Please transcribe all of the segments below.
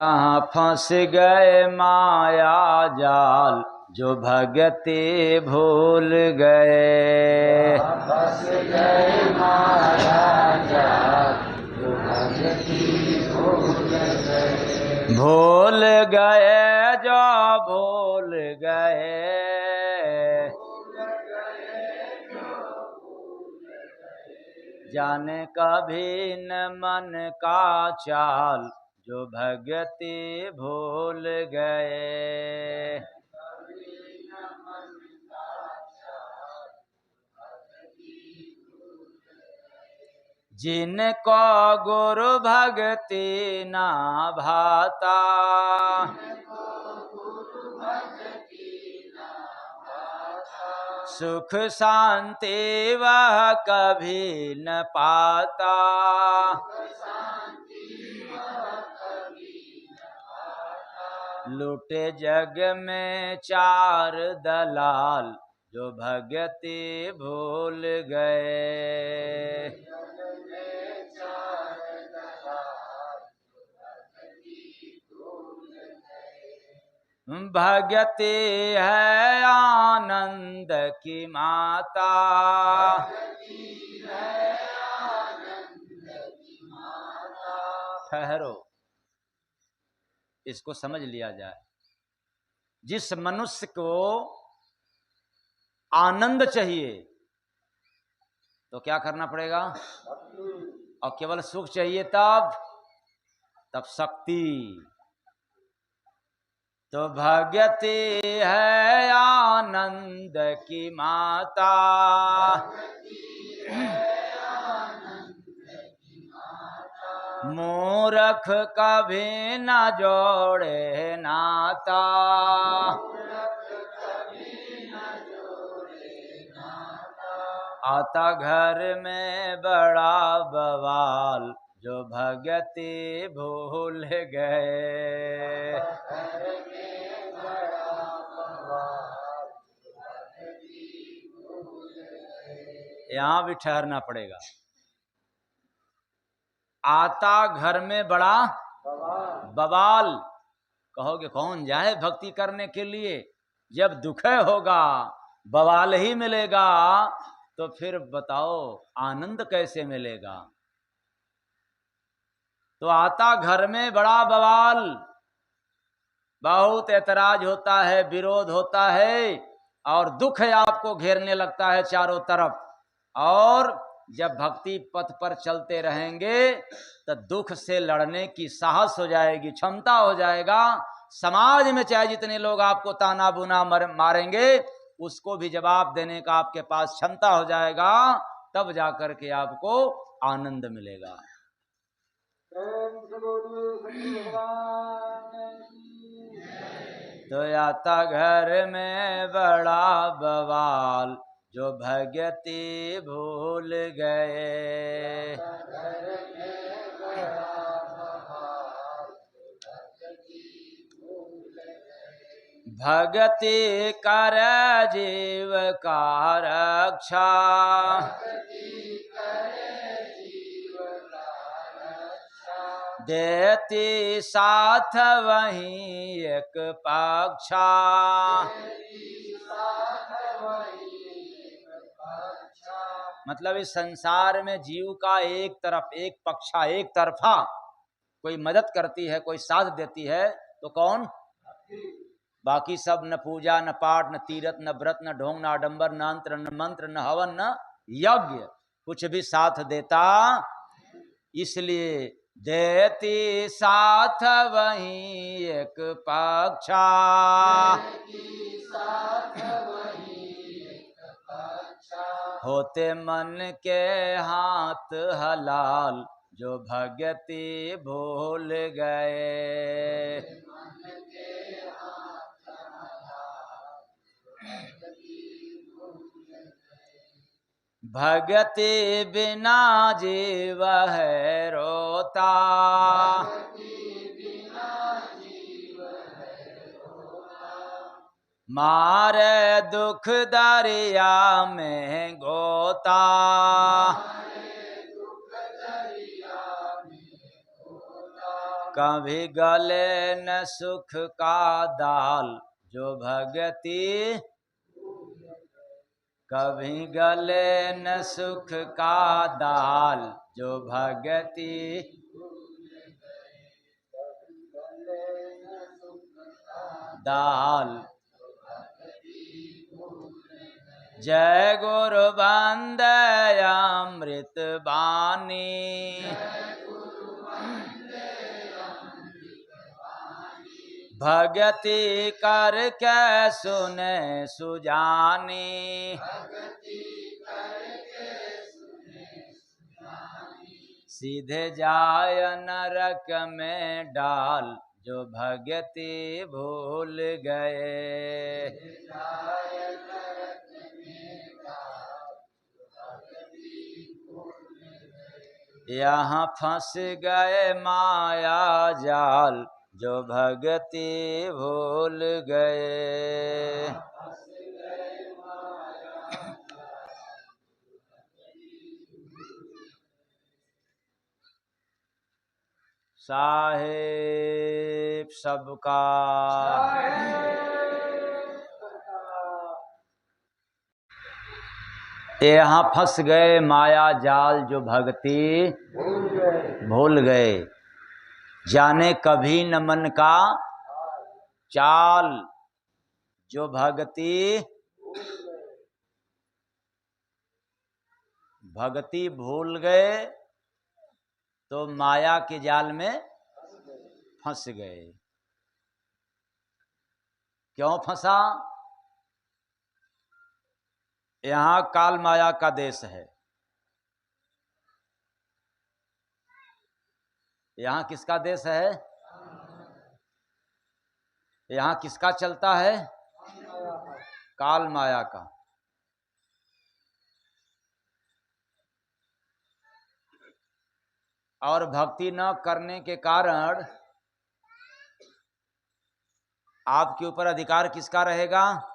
कहाँ फंस गए माया जाल, जो भगति भूल गए। फंस गए माया जाल, जो भगति भूल गए। भूल गए जो भूल गए, जाने कभी न मन का चाल, जो भगति भूल गए। जिनको गुरु भक्ति ना भाता, सुख शांति वह कभी न पाता। लूटे जग में चार दलाल, जो भगति भूल गए। भगति है आनंद की माता, ठहरो, इसको समझ लिया जाए। जिस मनुष्य को आनंद चाहिए तो क्या करना पड़ेगा, और केवल सुख चाहिए तब शक्ति। तो भगति है आनंद की माता, मूर्ख कभी न जोड़े नाता। आता घर में बड़ा बवाल, जो भगति भूल गए। यहां भी ठहरना पड़ेगा। आता घर में बड़ा बवाल, कहोगे कौन जाए भक्ति करने के लिए, जब दुख होगा बवाल ही मिलेगा, तो फिर बताओ आनंद कैसे मिलेगा। तो आता घर में बड़ा बवाल, बहुत ऐतराज होता है, विरोध होता है, और दुख आपको घेरने लगता है चारों तरफ। और जब भक्ति पथ पर चलते रहेंगे तो दुख से लड़ने की साहस हो जाएगी, क्षमता हो जाएगा। समाज में चाहे जितने लोग आपको ताना बुना मारेंगे, उसको भी जवाब देने का आपके पास क्षमता हो जाएगा, तब जाकर के आपको आनंद मिलेगा। तो आता घर में बड़ा बवाल, जो भगति भूल गए। भगति कर जीव का रक्षा, देती साथ वहीं एक पक्षा। मतलब इस संसार में जीव का एक तरफ एक पक्षा, एक तरफा कोई मदद करती है, कोई साथ देती है, तो कौन? बाकी सब न पूजा न पाठ न तीरथ न व्रत न ढोंग न आडंबर न अंतर न मंत्र न हवन न यज्ञ, कुछ भी साथ देता। इसलिए देती साथ वहीं एक पक्षा, होते मन के हाथ हलाल, जो भगति भूल गए। भगति बिना जीव है रोता, मारे दुख दरिया में गोता। कभी गले न सुख का दाल जो भगति, कभी गले न सुख का दाल जो भगति, दाल। जय गुरु वंदे अमृत बानी, भगति करके सुने सुजानी, सीधे जाय नरक में डाल जो भगति भूल गए, यहाँ फंस गए माया जाल जो भगति भूल गए। साहेब सबका यहाँ फंस गए माया जाल जो भगति भूल गए, जाने कभी न मन का चाल जो भगति, भगति भूल गए तो माया के जाल में फंस गए। क्यों फंसा? यहाँ काल माया का देश है। यहाँ किसका देश है? यहाँ किसका चलता है? काल माया का। और भक्ति न करने के कारण आपके ऊपर अधिकार किसका रहेगा?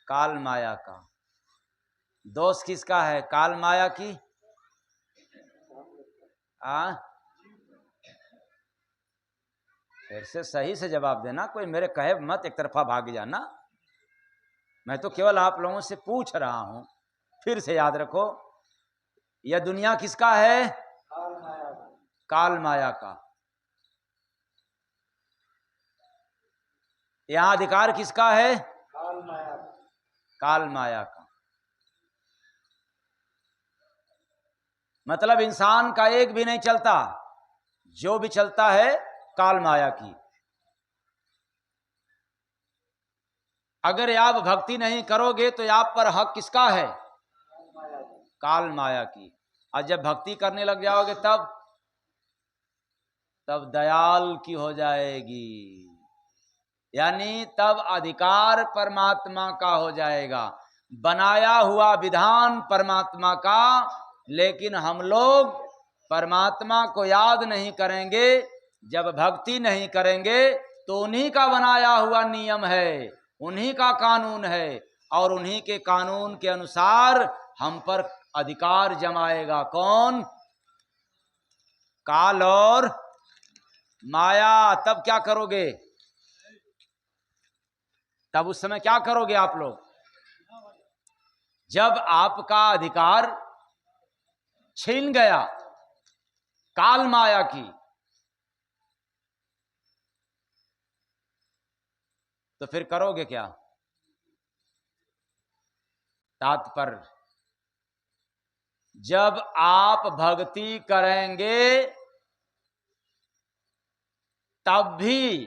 काल माया का। दोष किसका है? काल माया की। फिर से सही से जवाब देना, कोई मेरे कहे मत एक तरफा भाग जाना। मैं तो केवल आप लोगों से पूछ रहा हूं। फिर से याद रखो, यह दुनिया किसका है? काल माया का। यहां अधिकार किसका है? काल माया का। मतलब इंसान का एक भी नहीं चलता, जो भी चलता है काल माया की। अगर आप भक्ति नहीं करोगे तो आप पर हक किसका है? काल माया की। और जब भक्ति करने लग जाओगे तब दयाल की हो जाएगी, यानी तब अधिकार परमात्मा का हो जाएगा, बनाया हुआ विधान परमात्मा का। लेकिन हम लोग परमात्मा को याद नहीं करेंगे। जब भक्ति नहीं करेंगे तो उन्हीं का बनाया हुआ नियम है, उन्हीं का कानून है, और उन्हीं के कानून के अनुसार हम पर अधिकार जमाएगा कौन? काल और माया। तब क्या करोगे? तब उस समय क्या करोगे आप लोग? जब आपका अधिकार छीन गया काल माया की, तो फिर करोगे क्या? तात्पर्य, जब आप भक्ति करेंगे तब भी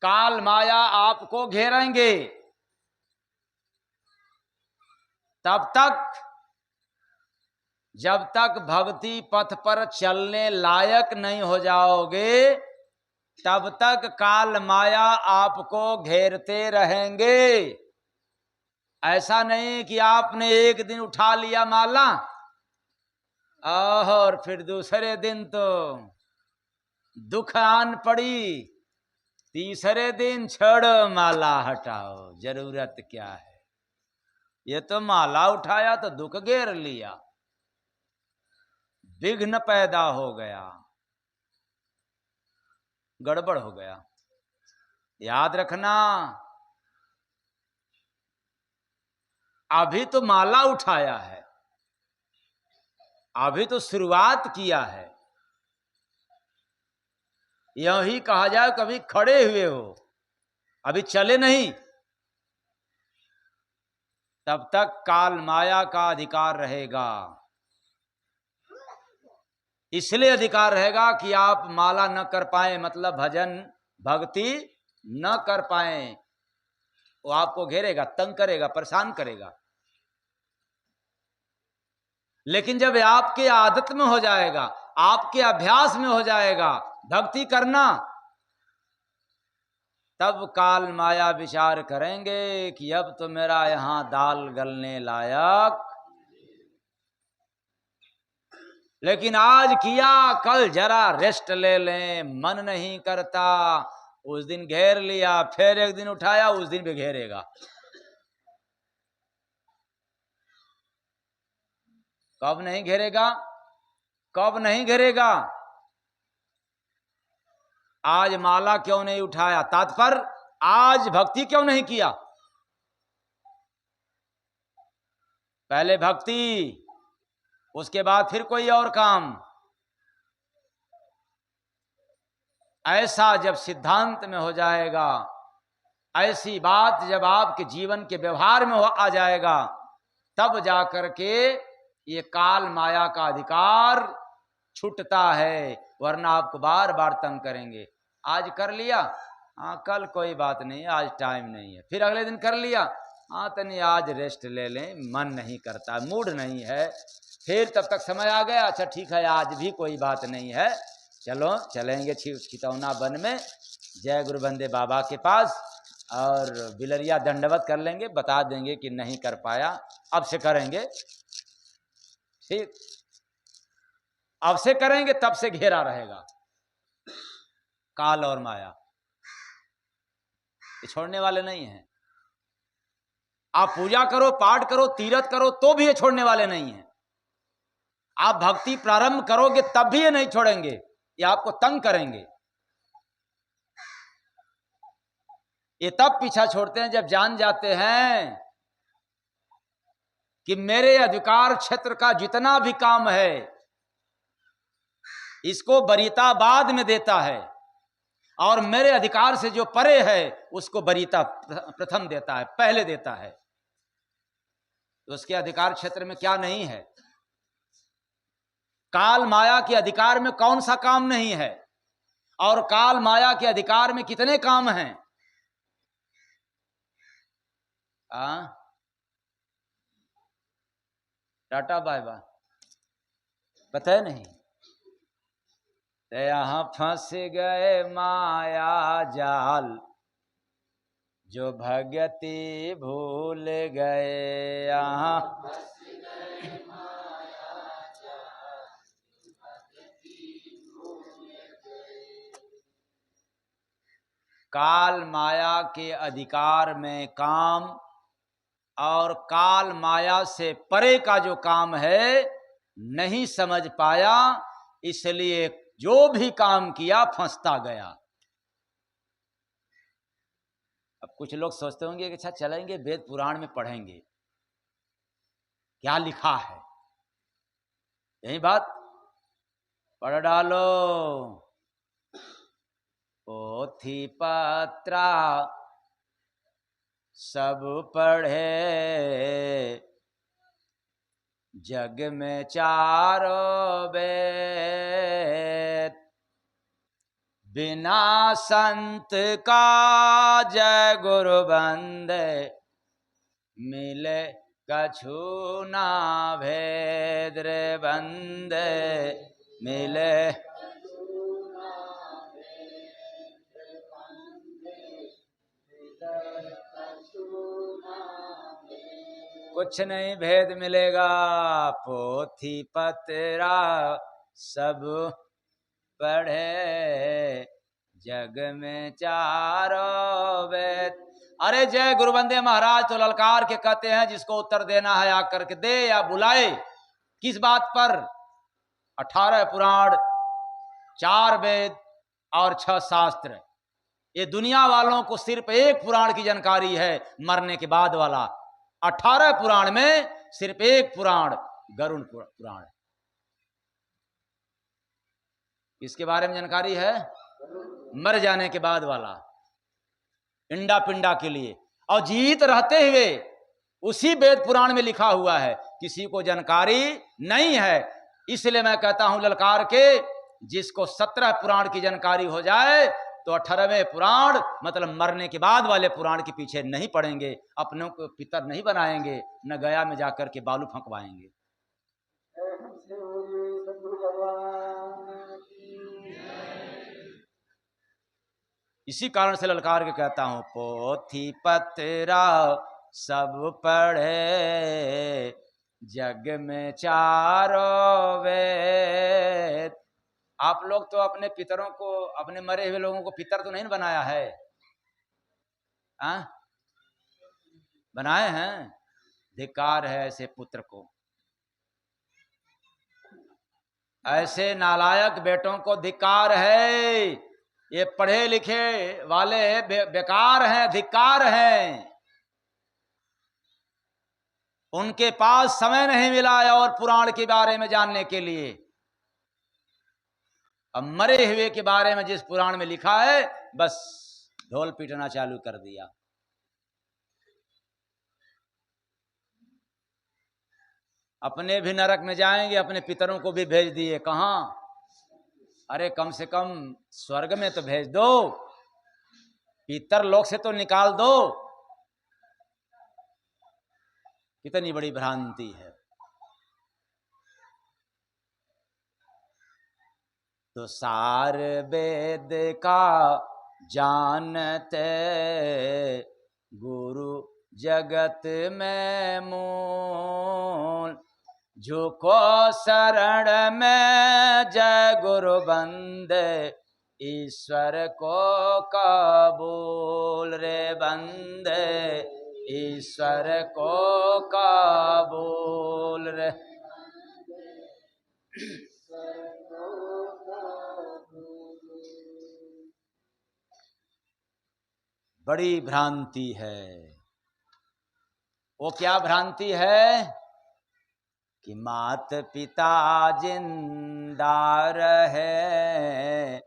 काल माया आपको घेरेंगे। तब तक, जब तक भक्ति पथ पर चलने लायक नहीं हो जाओगे, तब तक काल माया आपको घेरते रहेंगे। ऐसा नहीं कि आपने एक दिन उठा लिया माला और फिर दूसरे दिन तो दुख आन पड़ी, तीसरे दिन छोड़ो माला हटाओ, जरूरत क्या है। ये तो माला उठाया तो दुख घेर लिया, विघ्न पैदा हो गया। गड़बड़ हो गया। याद रखना, अभी तो माला उठाया है, अभी तो शुरुआत किया है। यही कहा जाए कभी खड़े हुए हो, अभी चले नहीं, तब तक काल माया का अधिकार रहेगा। इसलिए अधिकार रहेगा कि आप माला न कर पाए, मतलब भजन भक्ति न कर पाए। वो आपको घेरेगा, तंग करेगा, परेशान करेगा। लेकिन जब आपके आदत में हो जाएगा, आपके अभ्यास में हो जाएगा भक्ति करना, तब काल माया विचार करेंगे कि अब तो मेरा यहां दाल गलने लायक। लेकिन आज किया, कल जरा रेस्ट ले लें, मन नहीं करता, उस दिन घेर लिया, फिर एक दिन उठाया, उस दिन भी घेरेगा। कब नहीं घेरेगा? कब नहीं घेरेगा? आज माला क्यों नहीं उठाया, तात्पर्य आज भक्ति क्यों नहीं किया? पहले भक्ति, उसके बाद फिर कोई और काम। ऐसा जब सिद्धांत में हो जाएगा, ऐसी बात जब आपके जीवन के व्यवहार में आ जाएगा, तब जाकर के ये काल माया का अधिकार छूटता है। वरना आपको बार बार तंग करेंगे। आज कर लिया, हाँ कल कोई बात नहीं, आज टाइम नहीं है। फिर अगले दिन कर लिया, हाँ तनी आज रेस्ट ले लें, मन नहीं करता, मूड नहीं है। फिर तब तक समय आ गया, अच्छा ठीक है आज भी कोई बात नहीं है, चलो चलेंगे छितौना वन में, जय गुरु बंदे बाबा के पास, और बिलरिया दंडवत कर लेंगे, बता देंगे कि नहीं कर पाया, अब से करेंगे। ठीक, अब से करेंगे, तब से घेरा रहेगा काल और माया, ये छोड़ने वाले नहीं हैं। आप पूजा करो, पाठ करो, तीरथ करो, तो भी ये छोड़ने वाले नहीं हैं। आप भक्ति प्रारंभ करोगे तब भी ये नहीं छोड़ेंगे, ये आपको तंग करेंगे। ये तब पीछा छोड़ते हैं जब जान जाते हैं कि मेरे अधिकार क्षेत्र का जितना भी काम है, इसको वरीयता बाद में देता है, और मेरे अधिकार से जो परे है उसको वरीयता प्रथम देता है, पहले देता है। तो उसके अधिकार क्षेत्र में क्या नहीं है? काल माया के अधिकार में कौन सा काम नहीं है, और काल माया के अधिकार में कितने काम हैं? टाटा बाय बाय, पता नहीं। यहाँ फंस गए माया जाल, जो भगति भूल गए। यहाँ काल माया के अधिकार में काम और काल माया से परे का जो काम है नहीं समझ पाया, इसलिए जो भी काम किया फंसता गया। अब कुछ लोग सोचते होंगे कि अच्छा चलेंगे वेद पुराण में पढ़ेंगे क्या लिखा है, यही बात पढ़ डालो। पोथी पत्रा सब पढ़े, जग में चारों वेद, बिना संत का जय गुरु बंदे, मिले कछु ना भेद रे बंदे, मिले कुछ नहीं भेद मिलेगा। पोथी पत्रा सब पढ़े, जग में चारों वेद। अरे जय गुरु बंदे महाराज तो ललकार के कहते हैं, जिसको उत्तर देना है आकर के दे या बुलाए। किस बात पर? 18 पुराण, 4 वेद, और 6 शास्त्र। ये दुनिया वालों को सिर्फ एक पुराण की जानकारी है, मरने के बाद वाला। 18 पुराण में सिर्फ एक पुराण गरुड़ पुराण है। इसके बारे में जानकारी है, मर जाने के बाद वाला, इंडा पिंडा के लिए। और जीवित रहते हुए उसी वेद पुराण में लिखा हुआ है, किसी को जानकारी नहीं है। इसलिए मैं कहता हूं ललकार के, जिसको 17 पुराण की जानकारी हो जाए तो 18वें पुराण मतलब मरने के बाद वाले पुराण के पीछे नहीं पड़ेंगे, अपनों को पितर नहीं बनाएंगे, न गया में जाकर के बालू फंकवाएंगे। इसी कारण से ललकार के कहता हूं, पोथी पत्रा सब पढ़े, जग में चारों वेद। आप लोग तो अपने पितरों को, अपने मरे हुए लोगों को पितर तो नहीं बनाया है, बनाए हैं? धिक्कार है ऐसे पुत्र को, ऐसे नालायक बेटों को धिक्कार है। ये पढ़े लिखे वाले बेकार हैं, धिक्कार हैं। उनके पास समय नहीं मिला है और पुराण के बारे में जानने के लिए। अब मरे हुए के बारे में जिस पुराण में लिखा है, बस ढोल पीटना चालू कर दिया। अपने भी नरक में जाएंगे, अपने पितरों को भी भेज दिए। कहां? अरे कम से कम स्वर्ग में तो भेज दो, पितर लोक से तो निकाल दो। कितनी बड़ी भ्रांति है। तो सार वेद का जानते, गुरु जगत में मूल, झुको शरण में जय गुरु बंदे, ईश्वर को कबूल रे बंदे, ईश्वर को कबूल रे। बड़ी भ्रांति है। वो क्या भ्रांति है कि मात पिता जिंदा रहे,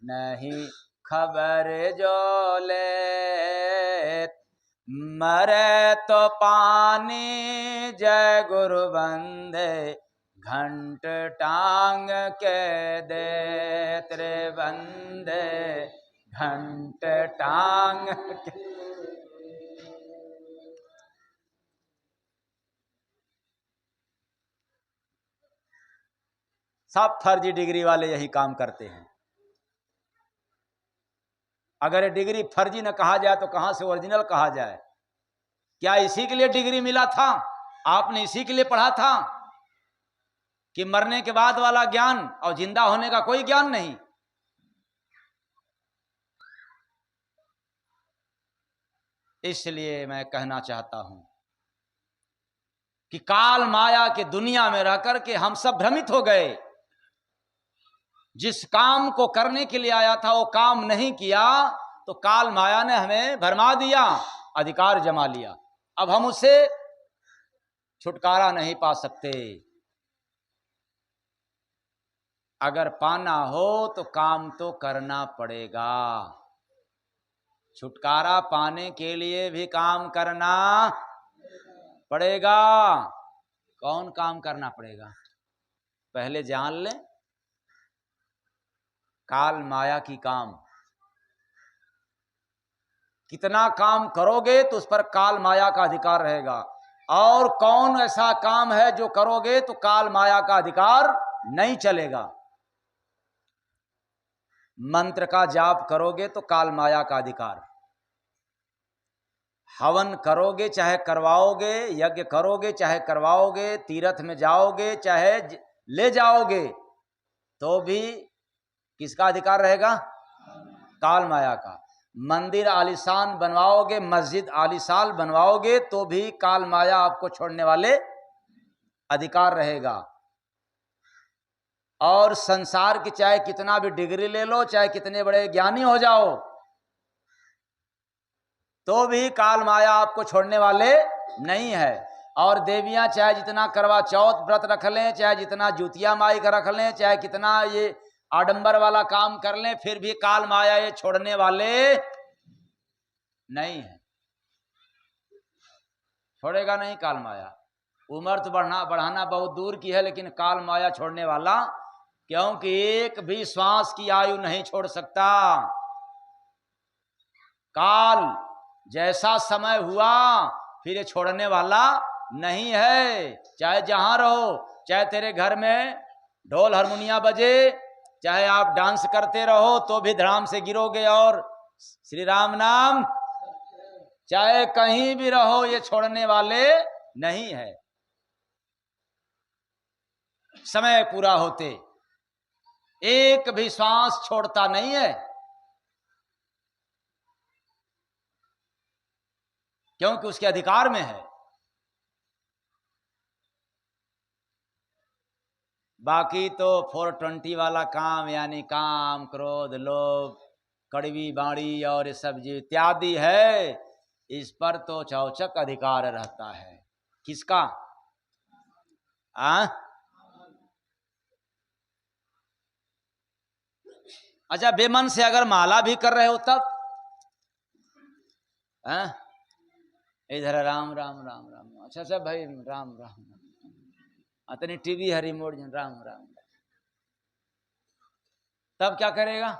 नहीं खबर जो ले, मरे तो पानी जय गुरु बंदे, घंट टांग के दे तेरे बंदे, घंट टांग के। सब फर्जी डिग्री वाले यही काम करते हैं। अगर ये डिग्री फर्जी न कहा जाए तो कहां से ओरिजिनल कहा जाए? क्या इसी के लिए डिग्री मिला था? आपने इसी के लिए पढ़ा था कि मरने के बाद वाला ज्ञान और जिंदा होने का कोई ज्ञान नहीं? इसलिए मैं कहना चाहता हूं कि काल माया के दुनिया में रहकर के हम सब भ्रमित हो गए। जिस काम को करने के लिए आया था वो काम नहीं किया तो काल माया ने हमें भरमा दिया, अधिकार जमा लिया। अब हम उससे छुटकारा नहीं पा सकते। अगर पाना हो तो काम तो करना पड़ेगा। छुटकारा पाने के लिए भी काम करना पड़ेगा। कौन काम करना पड़ेगा? पहले जान लें काल माया की काम। कितना काम करोगे तो उस पर काल माया का अधिकार रहेगा, और कौन ऐसा काम है जो करोगे तो काल माया का अधिकार नहीं चलेगा। मंत्र का जाप करोगे तो काल माया का अधिकार, हवन करोगे चाहे करवाओगे, यज्ञ करोगे चाहे करवाओगे, तीर्थ में जाओगे चाहे ले जाओगे, तो भी किसका अधिकार रहेगा? काल माया का। मंदिर आलीशान बनवाओगे, मस्जिद आलीशान बनवाओगे, तो भी काल माया आपको छोड़ने वाले अधिकार रहेगा। और संसार की चाहे कितना भी डिग्री ले लो, चाहे कितने बड़े ज्ञानी हो जाओ, तो भी काल माया आपको छोड़ने वाले नहीं है। और देवियां चाहे जितना करवा चौथ व्रत रख लें, चाहे जितना जूतिया माई का रख लें, चाहे कितना ये आडंबर वाला काम कर लें, फिर भी काल माया ये छोड़ने वाले नहीं है। छोड़ेगा नहीं काल माया। उम्र तो बढ़ाना बहुत दूर की है, लेकिन काल माया छोड़ने वाला, क्योंकि एक भी श्वास की आयु नहीं छोड़ सकता। काल जैसा समय हुआ फिर ये छोड़ने वाला नहीं है। चाहे जहां रहो, चाहे तेरे घर में ढोल हारमोनिया बजे, चाहे आप डांस करते रहो तो भी धड़ाम से गिरोगे और श्री राम नाम, चाहे कहीं भी रहो, ये छोड़ने वाले नहीं है। समय पूरा होते एक भी श्वास छोड़ता नहीं है, क्योंकि उसके अधिकार में है। बाकी तो 420 वाला काम, यानी काम, क्रोध, लोभ, कड़वी बाणी और ये सब जो इत्यादि है, इस पर तो चौचक अधिकार रहता है। किसका? अच्छा, बेमन से अगर माला भी कर रहे हो तब इधर राम राम राम राम, अच्छा अच्छा भाई राम राम, अतनी टीवी है रिमोट राम राम, तब क्या करेगा?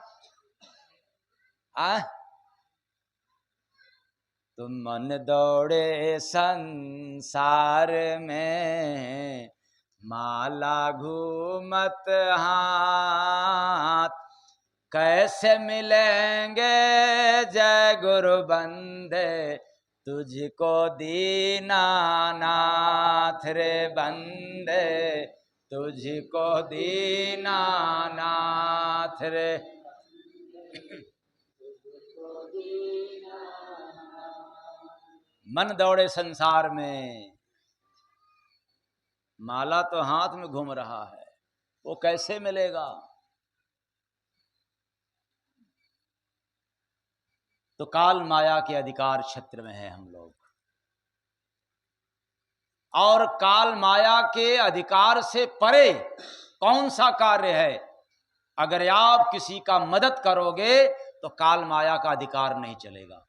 तुम मन दौड़े संसार में, माला घूमत हाथ, कैसे मिलेंगे जय गुरु बंदे, तुझको दीनानाथ रे बंदे, तुझको दीनानाथ रे। मन दौड़े संसार में, माला तो हाथ में घूम रहा है, वो कैसे मिलेगा? तो काल माया के अधिकार क्षेत्र में है हम लोग, और काल माया के अधिकार से परे कौन सा कार्य है? अगर आप किसी का मदद करोगे तो काल माया का अधिकार नहीं चलेगा।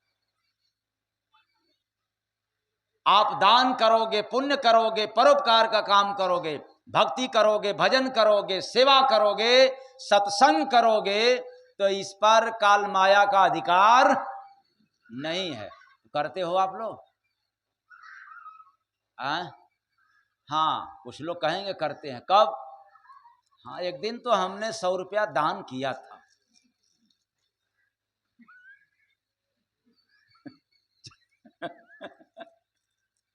आप दान करोगे, पुण्य करोगे, परोपकार का काम करोगे, भक्ति करोगे, भजन करोगे, सेवा करोगे, सत्संग करोगे, तो इस पर काल माया का अधिकार नहीं है। करते हो आप लोग? हाँ, कुछ लोग कहेंगे करते हैं। कब? हाँ, एक दिन तो हमने 100 रुपया दान किया था।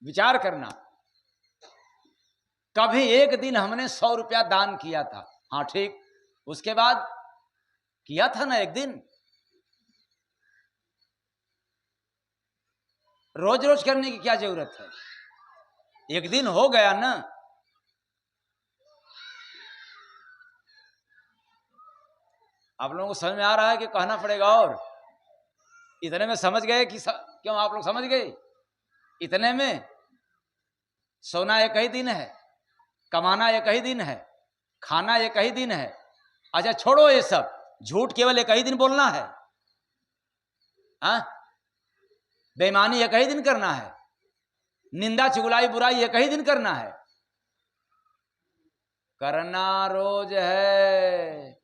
विचार करना, कभी एक दिन हमने 100 रुपया दान किया था। हाँ ठीक, उसके बाद किया था ना एक दिन। रोज रोज करने की क्या जरूरत है? एक दिन हो गया ना। आप लोगों को समझ में आ रहा है कि कहना पड़ेगा? और इतने में समझ गए कि क्यों आप लोग समझ गए? इतने में सोना एक ही दिन है, कमाना एक ही दिन है, खाना एक ही दिन है। अच्छा छोड़ो ये सब, झूठ केवल एक ही दिन बोलना है, बेईमानी एक ही दिन करना है, निंदा चुगलाई बुराई एक ही दिन करना है। करना रोज है।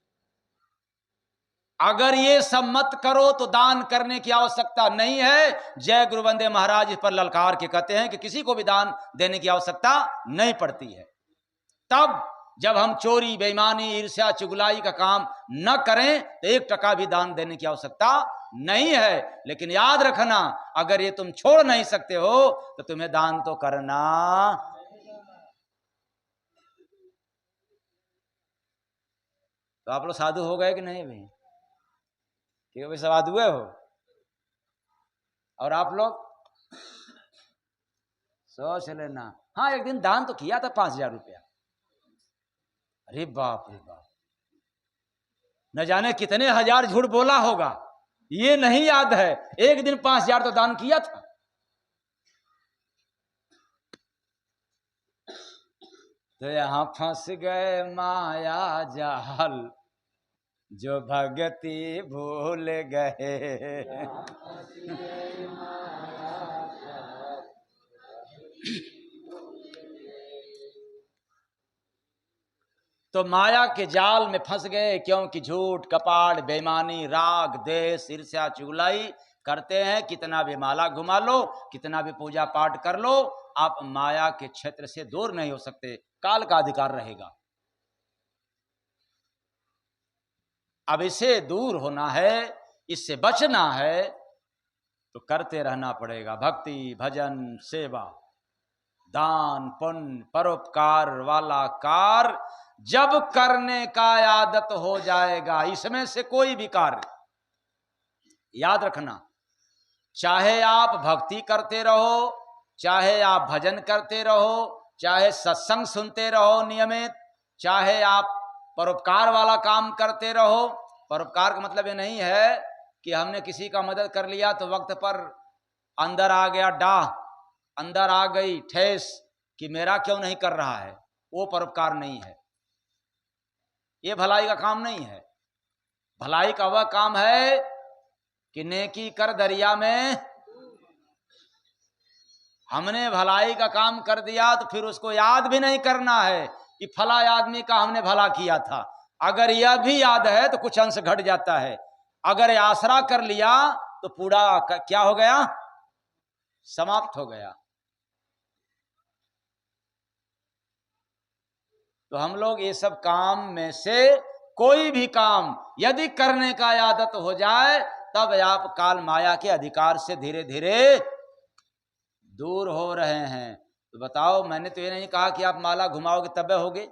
अगर ये सब मत करो तो दान करने की आवश्यकता नहीं है। जय गुरु वंदे महाराज इस पर ललकार के कहते हैं कि किसी को भी दान देने की आवश्यकता नहीं पड़ती है। तब जब हम चोरी, बेईमानी, ईर्ष्या, चुगलाई का काम न करें तो 1 टका भी दान देने की आवश्यकता नहीं है। लेकिन याद रखना, अगर ये तुम छोड़ नहीं सकते हो तो तुम्हें दान तो करना। तो आप लोग साधु हो गए कि नहीं भाई? क्योंकि साधु हुए हो? और आप लोग सोच लेना। हाँ, एक दिन दान तो किया था 5000 रुपया। अरे बाप रे बाप, न जाने कितने हजार झूठ बोला होगा, ये नहीं याद है। एक दिन 5,000 तो दान किया था। तो यहां फंस गए माया जाल, जो भगति भूल गए। तो माया के जाल में फंस गए, क्योंकि झूठ, कपट, बेईमानी, राग, द्वेष, ईर्ष्या, चुगलाई करते हैं। कितना भी माला घुमा लो, कितना भी पूजा पाठ कर लो, आप माया के क्षेत्र से दूर नहीं हो सकते, काल का अधिकार रहेगा। अब इसे दूर होना है, इससे बचना है, तो करते रहना पड़ेगा भक्ति, भजन, सेवा, दान, पुण्य, परोपकार वाला कार्य जब करने का आदत हो जाएगा, इसमें से कोई भी कार्य, याद रखना, चाहे आप भक्ति करते रहो, चाहे आप भजन करते रहो, चाहे सत्संग सुनते रहो नियमित, चाहे आप परोपकार वाला काम करते रहो। परोपकार का मतलब ये नहीं है कि हमने किसी का मदद कर लिया तो वक्त पर अंदर आ गया डाह, अंदर आ गई ठेस कि मेरा क्यों नहीं कर रहा है, वो परोपकार नहीं है, ये भलाई का काम नहीं है। भलाई का वह काम है कि नेकी कर दरिया में, हमने भलाई का काम कर दिया तो फिर उसको याद भी नहीं करना है कि फला आदमी का हमने भला किया था। अगर यह भी याद है तो कुछ अंश घट जाता है। अगर आसरा कर लिया तो पूरा क्या हो गया, समाप्त हो गया। तो हम लोग ये सब काम में से कोई भी काम यदि करने का आदत हो जाए, तब आप काल माया के अधिकार से धीरे धीरे दूर हो रहे हैं। तो बताओ, मैंने तो ये नहीं कहा कि आप माला घुमाओगे तब होगे,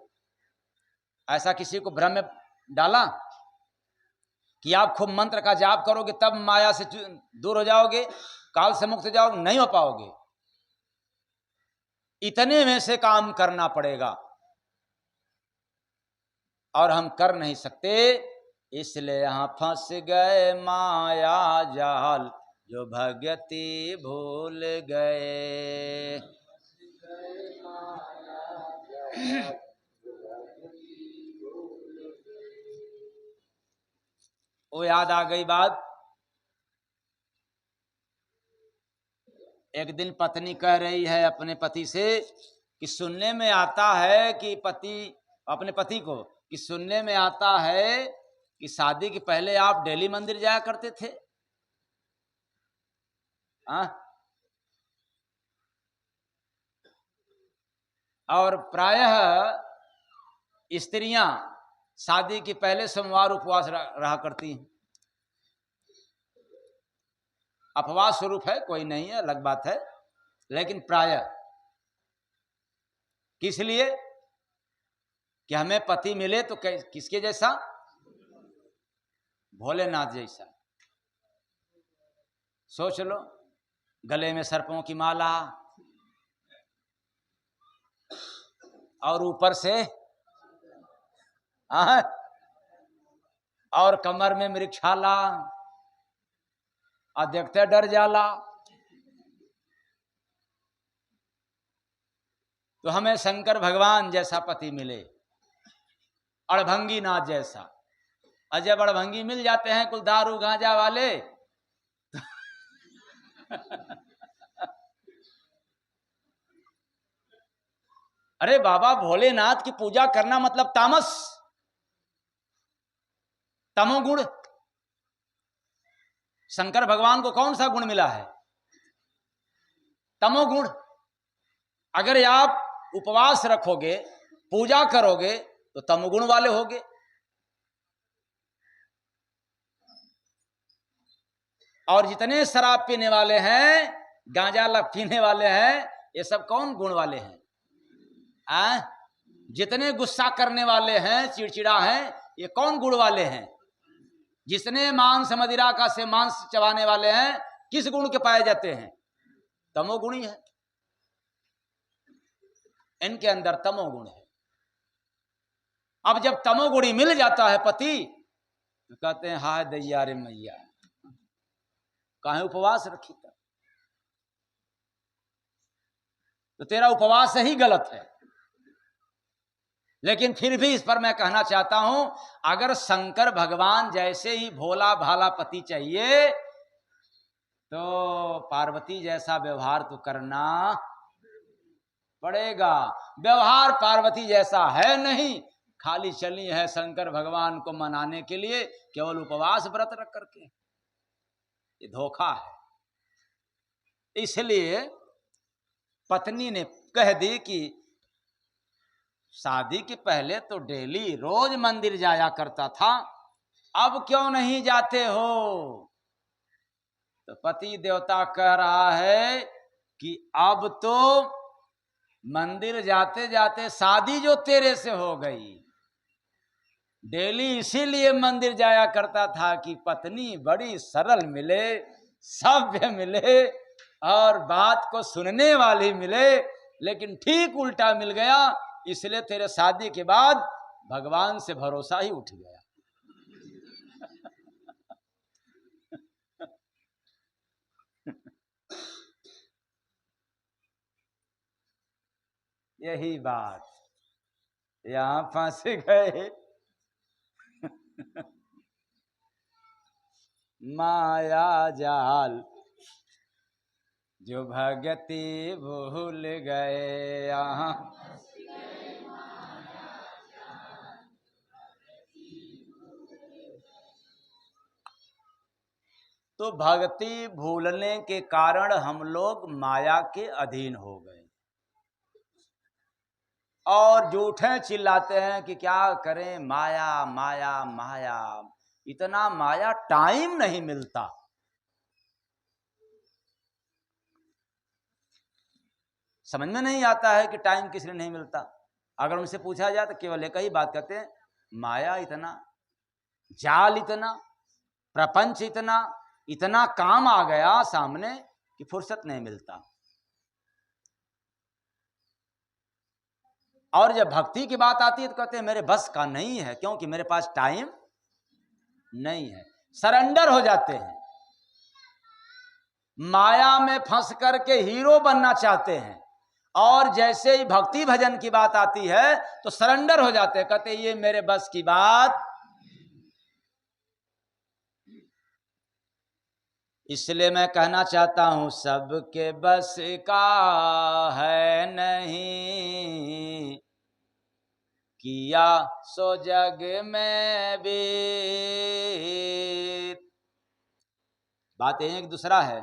ऐसा किसी को भ्रम में डाला कि आप खूब मंत्र का जाप करोगे तब माया से दूर हो जाओगे, काल से मुक्त हो जाओगे, नहीं हो पाओगे। इतने में से काम करना पड़ेगा और हम कर नहीं सकते, इसलिए यहां फंस गए माया जाल, जो भगति भूल गए। वो याद आ गई बात, एक दिन पत्नी कह रही है अपने पति से कि सुनने में आता है कि पति अपने पति को कि सुनने में आता है कि शादी के पहले आप डेली मंदिर जाया करते थे। और प्रायः स्त्रियां शादी के पहले सोमवार उपवास रहा करती हैं। अपवाद स्वरूप है, कोई नहीं है, अलग बात है, लेकिन प्रायः किस लिए कि हमें पति मिले तो किसके जैसा, भोलेनाथ जैसा। सोच लो, गले में सर्पों की माला और ऊपर से और कमर में मृगछाला, और देखते डर जाला। तो हमें शंकर भगवान जैसा पति मिले, अड़भंगी नाथ जैसा। और जब अड़भंगी मिल जाते हैं कुल दारू गांजा वाले अरे बाबा, भोलेनाथ की पूजा करना मतलब तामस, तमोगुण। शंकर भगवान को कौन सा गुण मिला है, तमोगुण। अगर आप उपवास रखोगे, पूजा करोगे तो तमोगुण वाले होगे। और जितने शराब पीने वाले हैं, गांजा पीने वाले हैं, ये सब कौन गुण वाले हैं? जितने गुस्सा करने वाले हैं, चिड़चिड़ा हैं, ये कौन गुण वाले हैं? जितने मांस मदिरा का से मांस चबाने वाले हैं, किस गुण के पाए जाते हैं? तमोगुणी है, इनके अंदर तमोगुण है। अब जब तमोगुणी मिल जाता है पति तो कहते हैं हाय दैया रे मैया, काहे उपवास रखी था, तो तेरा उपवास ही गलत है। लेकिन फिर भी इस पर मैं कहना चाहता हूं, अगर शंकर भगवान जैसे ही भोला भाला पति चाहिए तो पार्वती जैसा व्यवहार तो करना पड़ेगा। व्यवहार पार्वती जैसा है नहीं, खाली चली है शंकर भगवान को मनाने के लिए केवल उपवास व्रत रख करके, ये धोखा है। इसलिए पत्नी ने कह दी कि शादी के पहले तो डेली रोज मंदिर जाया करता था, अब क्यों नहीं जाते हो? तो पति देवता कह रहा है कि अब तो मंदिर जाते जाते शादी जो तेरे से हो गई, डेली इसीलिए मंदिर जाया करता था कि पत्नी बड़ी सरल मिले, सभ्य मिले और बात को सुनने वाली मिले, लेकिन ठीक उल्टा मिल गया, इसलिए तेरे शादी के बाद भगवान से भरोसा ही उठ गया। यही बात, यहां फंस गए। माया जाल जो भगति भूल गए, यहाँ तो भक्ति भूलने के कारण हम लोग माया के अधीन हो गए और झूठे चिल्लाते हैं कि क्या करें, माया माया माया। इतना माया, टाइम नहीं मिलता। समझ में नहीं आता है कि टाइम किस लिए नहीं मिलता। अगर उनसे पूछा जाए तो केवल एक ही बात कहते हैं, माया इतना, जाल इतना, प्रपंच इतना, इतना काम आ गया सामने कि फुर्सत नहीं मिलता। और जब भक्ति की बात आती है तो कहते हैं मेरे बस का नहीं है, क्योंकि मेरे पास टाइम नहीं है। सरेंडर हो जाते हैं, माया में फंस करके हीरो बनना चाहते हैं, और जैसे ही भक्ति भजन की बात आती है तो सरेंडर हो जाते हैं, कहते हैं ये मेरे बस की बात। इसलिए मैं कहना चाहता हूं, सबके बस का है नहीं, किया सो जग में भी। बात एक दूसरा है,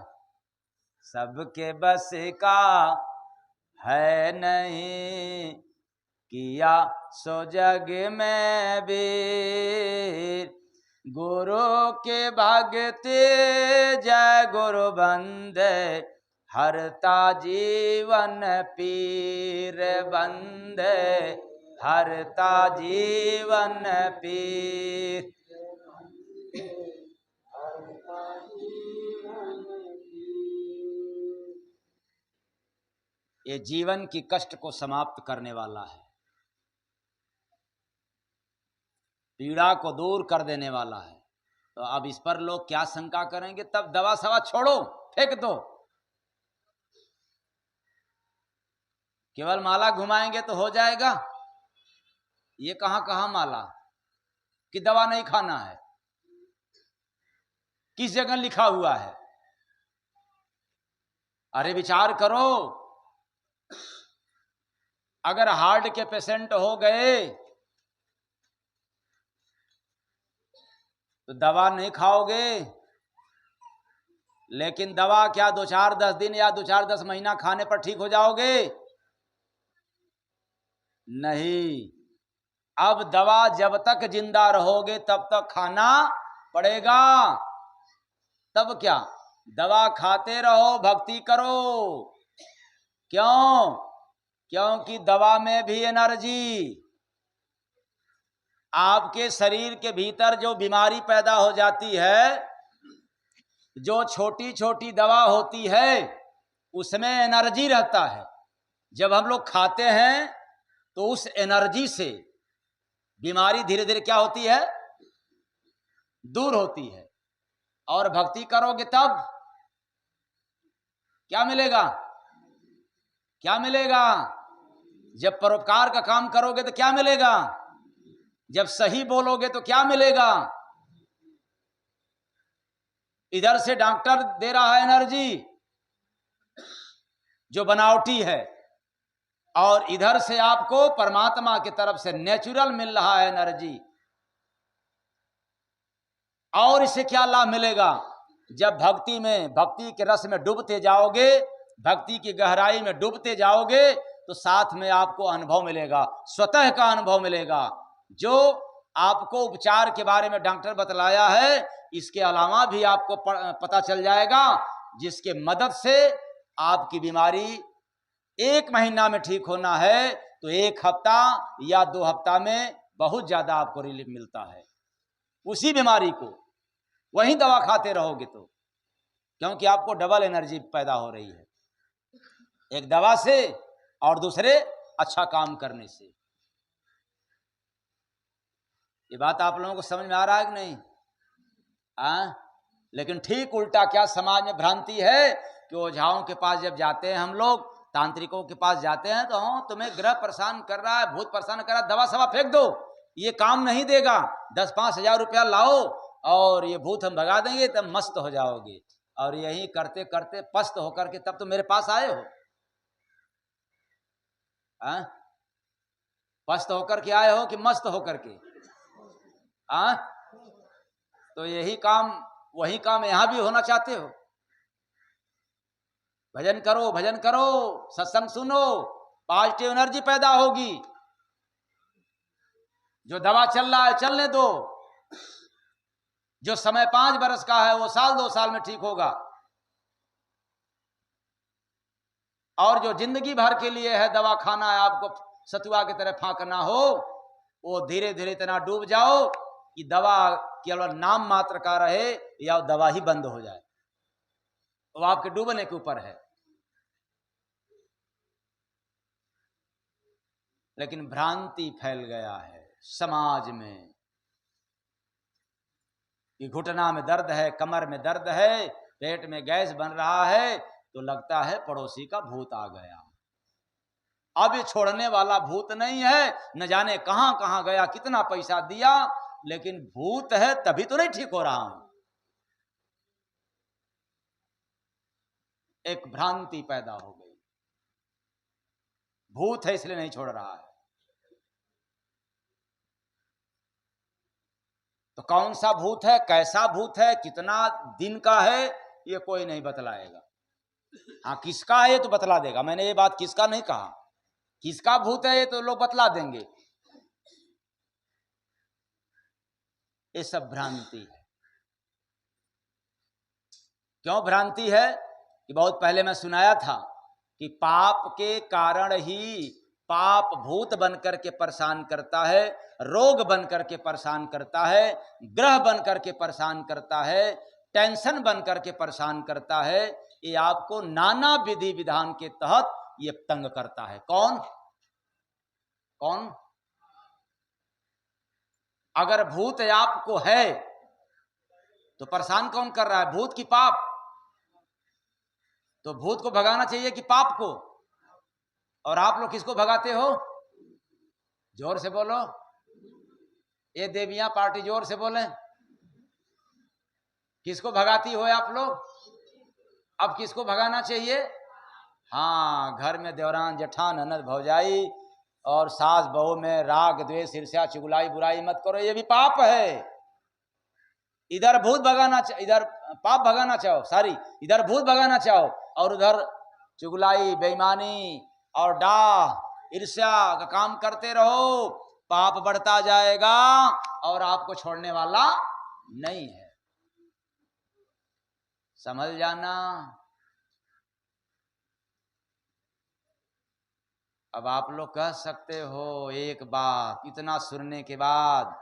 सबके बस का है नहीं, किया सो जग में भी। गुरु के भक्ति जय गुरु बंदे, हरता जीवन पीर बंदे, हरता जीवन पीर। ये जीवन की कष्ट को समाप्त करने वाला है, पीड़ा को दूर कर देने वाला है। तो अब इस पर लोग क्या शंका करेंगे, तब दवा सवा छोड़ो, फेंक दो। केवल माला घुमाएंगे तो हो जाएगा? ये कहां माला कि दवा नहीं खाना है? किस जगह लिखा हुआ है? अरे विचार करो, अगर हार्ट के पेशेंट हो गए तो दवा नहीं खाओगे, लेकिन दवा क्या 2-4-10 दिन या 2-4-10 महीना खाने पर ठीक हो जाओगे? नहीं, अब दवा जब तक जिंदा रहोगे तब तक खाना पड़ेगा। तब क्या, दवा खाते रहो, भक्ति करो। क्यों? क्योंकि दवा में भी एनर्जी, आपके शरीर के भीतर जो बीमारी पैदा हो जाती है, जो छोटी छोटी दवा होती है, उसमें एनर्जी रहता है। जब हम लोग खाते हैं तो उस एनर्जी से बीमारी धीरे धीरे क्या होती है, दूर होती है। और भक्ति करोगे तब क्या मिलेगा, क्या मिलेगा? जब परोपकार का काम करोगे तो क्या मिलेगा? जब सही बोलोगे तो क्या मिलेगा? इधर से डॉक्टर दे रहा है एनर्जी जो बनावटी है, और इधर से आपको परमात्मा की तरफ से नेचुरल मिल रहा है एनर्जी। और इससे क्या लाभ मिलेगा? जब भक्ति में, भक्ति के रस में डूबते जाओगे, भक्ति की गहराई में डूबते जाओगे, तो साथ में आपको अनुभव मिलेगा, स्वतः का अनुभव मिलेगा। जो आपको उपचार के बारे में डॉक्टर बतलाया है, इसके अलावा भी आपको पता चल जाएगा, जिसके मदद से आपकी बीमारी 1 महीना में ठीक होना है तो 1 हफ्ता या 2 हफ्ता में बहुत ज्यादा आपको रिलीफ मिलता है। उसी बीमारी को वही दवा खाते रहोगे तो, क्योंकि आपको डबल एनर्जी पैदा हो रही है, एक दवा से और दूसरे अच्छा काम करने से। ये बात आप लोगों को समझ में आ रहा है कि नहीं? लेकिन ठीक उल्टा क्या समाज में भ्रांति है कि ओझाओं के पास जब जाते हैं हम लोग, तांत्रिकों के पास जाते हैं, तो हाँ तुम्हें ग्रह परेशान कर रहा है, भूत परेशान कर रहा है, दवा सवा फेंक दो, ये काम नहीं देगा, 10-5 हजार रुपया लाओ और ये भूत हम भगा देंगे, तब मस्त हो जाओगे। और यही करते करते पस्त होकर के तब तो मेरे पास आए हो। पस्त होकर के आए हो कि मस्त होकर के? तो यही काम, वही काम यहां भी होना चाहते हो? भजन करो, भजन करो, सत्संग सुनो, पॉजिटिव एनर्जी पैदा होगी। जो दवा चल रहा है चलने दो, जो समय 5 बरस का है वो 1-2 साल में ठीक होगा, और जो जिंदगी भर के लिए है दवा खाना है, आपको सतुआ की तरह फांकना हो, वो धीरे धीरे इतना डूब जाओ कि दवा केवल नाम मात्र का रहे या दवा ही बंद हो जाए, वो आपके डूबने के ऊपर है। लेकिन भ्रांति फैल गया है समाज में कि घुटना में दर्द है, कमर में दर्द है, पेट में गैस बन रहा है, तो लगता है पड़ोसी का भूत आ गया। अब ये छोड़ने वाला भूत नहीं है, न जाने कहां कहां गया, कितना पैसा दिया, लेकिन भूत है तभी तो नहीं ठीक हो रहा हूं। एक भ्रांति पैदा हो गई, भूत है इसलिए नहीं छोड़ रहा है। तो कौन सा भूत है, कैसा भूत है, कितना दिन का है, ये कोई नहीं बतलाएगा। हाँ किसका है ये तो बतला देगा। मैंने ये बात किसका नहीं कहा, किसका भूत है ये तो लोग बतला देंगे। ये सब भ्रांति है। क्यों भ्रांति है? कि बहुत पहले मैं सुनाया था कि पाप के कारण ही पाप भूत बनकर के परेशान करता है, रोग बनकर के परेशान करता है, ग्रह बनकर के परेशान करता है, टेंशन बनकर के परेशान करता है। ये आपको नाना विधि विधान के तहत ये तंग करता है। कौन कौन? अगर भूत आपको है तो परेशान कौन कर रहा है, भूत की पाप? तो भूत को भगाना चाहिए कि पाप को? और आप लोग किसको भगाते हो? जोर से बोलो, ये देवियां पार्टी जोर से बोले, किसको भगाती हो आप लोग? अब किसको भगाना चाहिए? हाँ, घर में देवरान जेठान ननद भौजाई और सास बहू में राग द्वेष ईर्ष्या चुगलाई बुराई मत करो, ये भी पाप है। इधर भूत भगाना, इधर पाप भगाना चाहो, सारी इधर भूत भगाना चाहो और उधर चुगलाई बेईमानी और डाह ईर्ष्या का काम करते रहो, पाप बढ़ता जाएगा और आपको छोड़ने वाला नहीं है। समझ जाना। अब आप लोग कह सकते हो एक बात, इतना सुनने के बाद,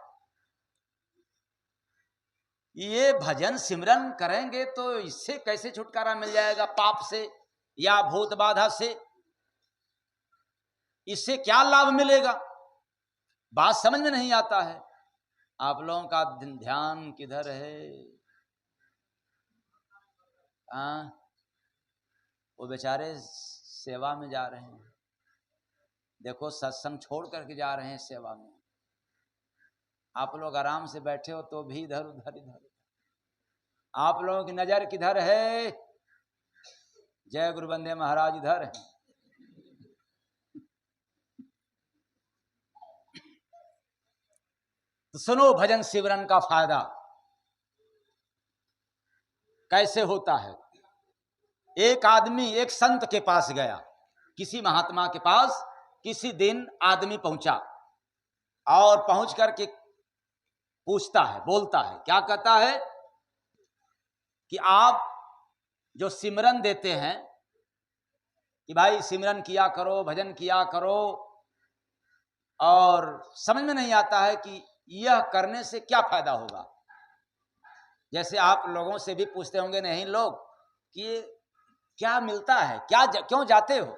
ये भजन सिमरन करेंगे तो इससे कैसे छुटकारा मिल जाएगा पाप से या भूत बाधा से? इससे क्या लाभ मिलेगा? बात समझ में नहीं आता है। आप लोगों का ध्यान किधर है? वो बेचारे सेवा में जा रहे हैं, देखो सत्संग छोड़ करके जा रहे हैं सेवा में। आप लोग आराम से बैठे हो तो भी इधर उधर इधर। आप लोगों की नजर किधर है? जय गुरु बंदे महाराज इधर है। तो सुनो भजन सिमरन का फायदा कैसे होता है। एक आदमी एक संत के पास गया, किसी महात्मा के पास किसी दिन आदमी पहुंचा और पहुंच करके पूछता है, बोलता है, क्या कहता है कि आप जो सिमरन देते हैं कि भाई सिमरन किया करो, भजन किया करो, और समझ में नहीं आता है कि यह करने से क्या फायदा होगा। जैसे आप लोगों से भी पूछते होंगे नहीं लोग कि क्या मिलता है, क्यों जाते हो,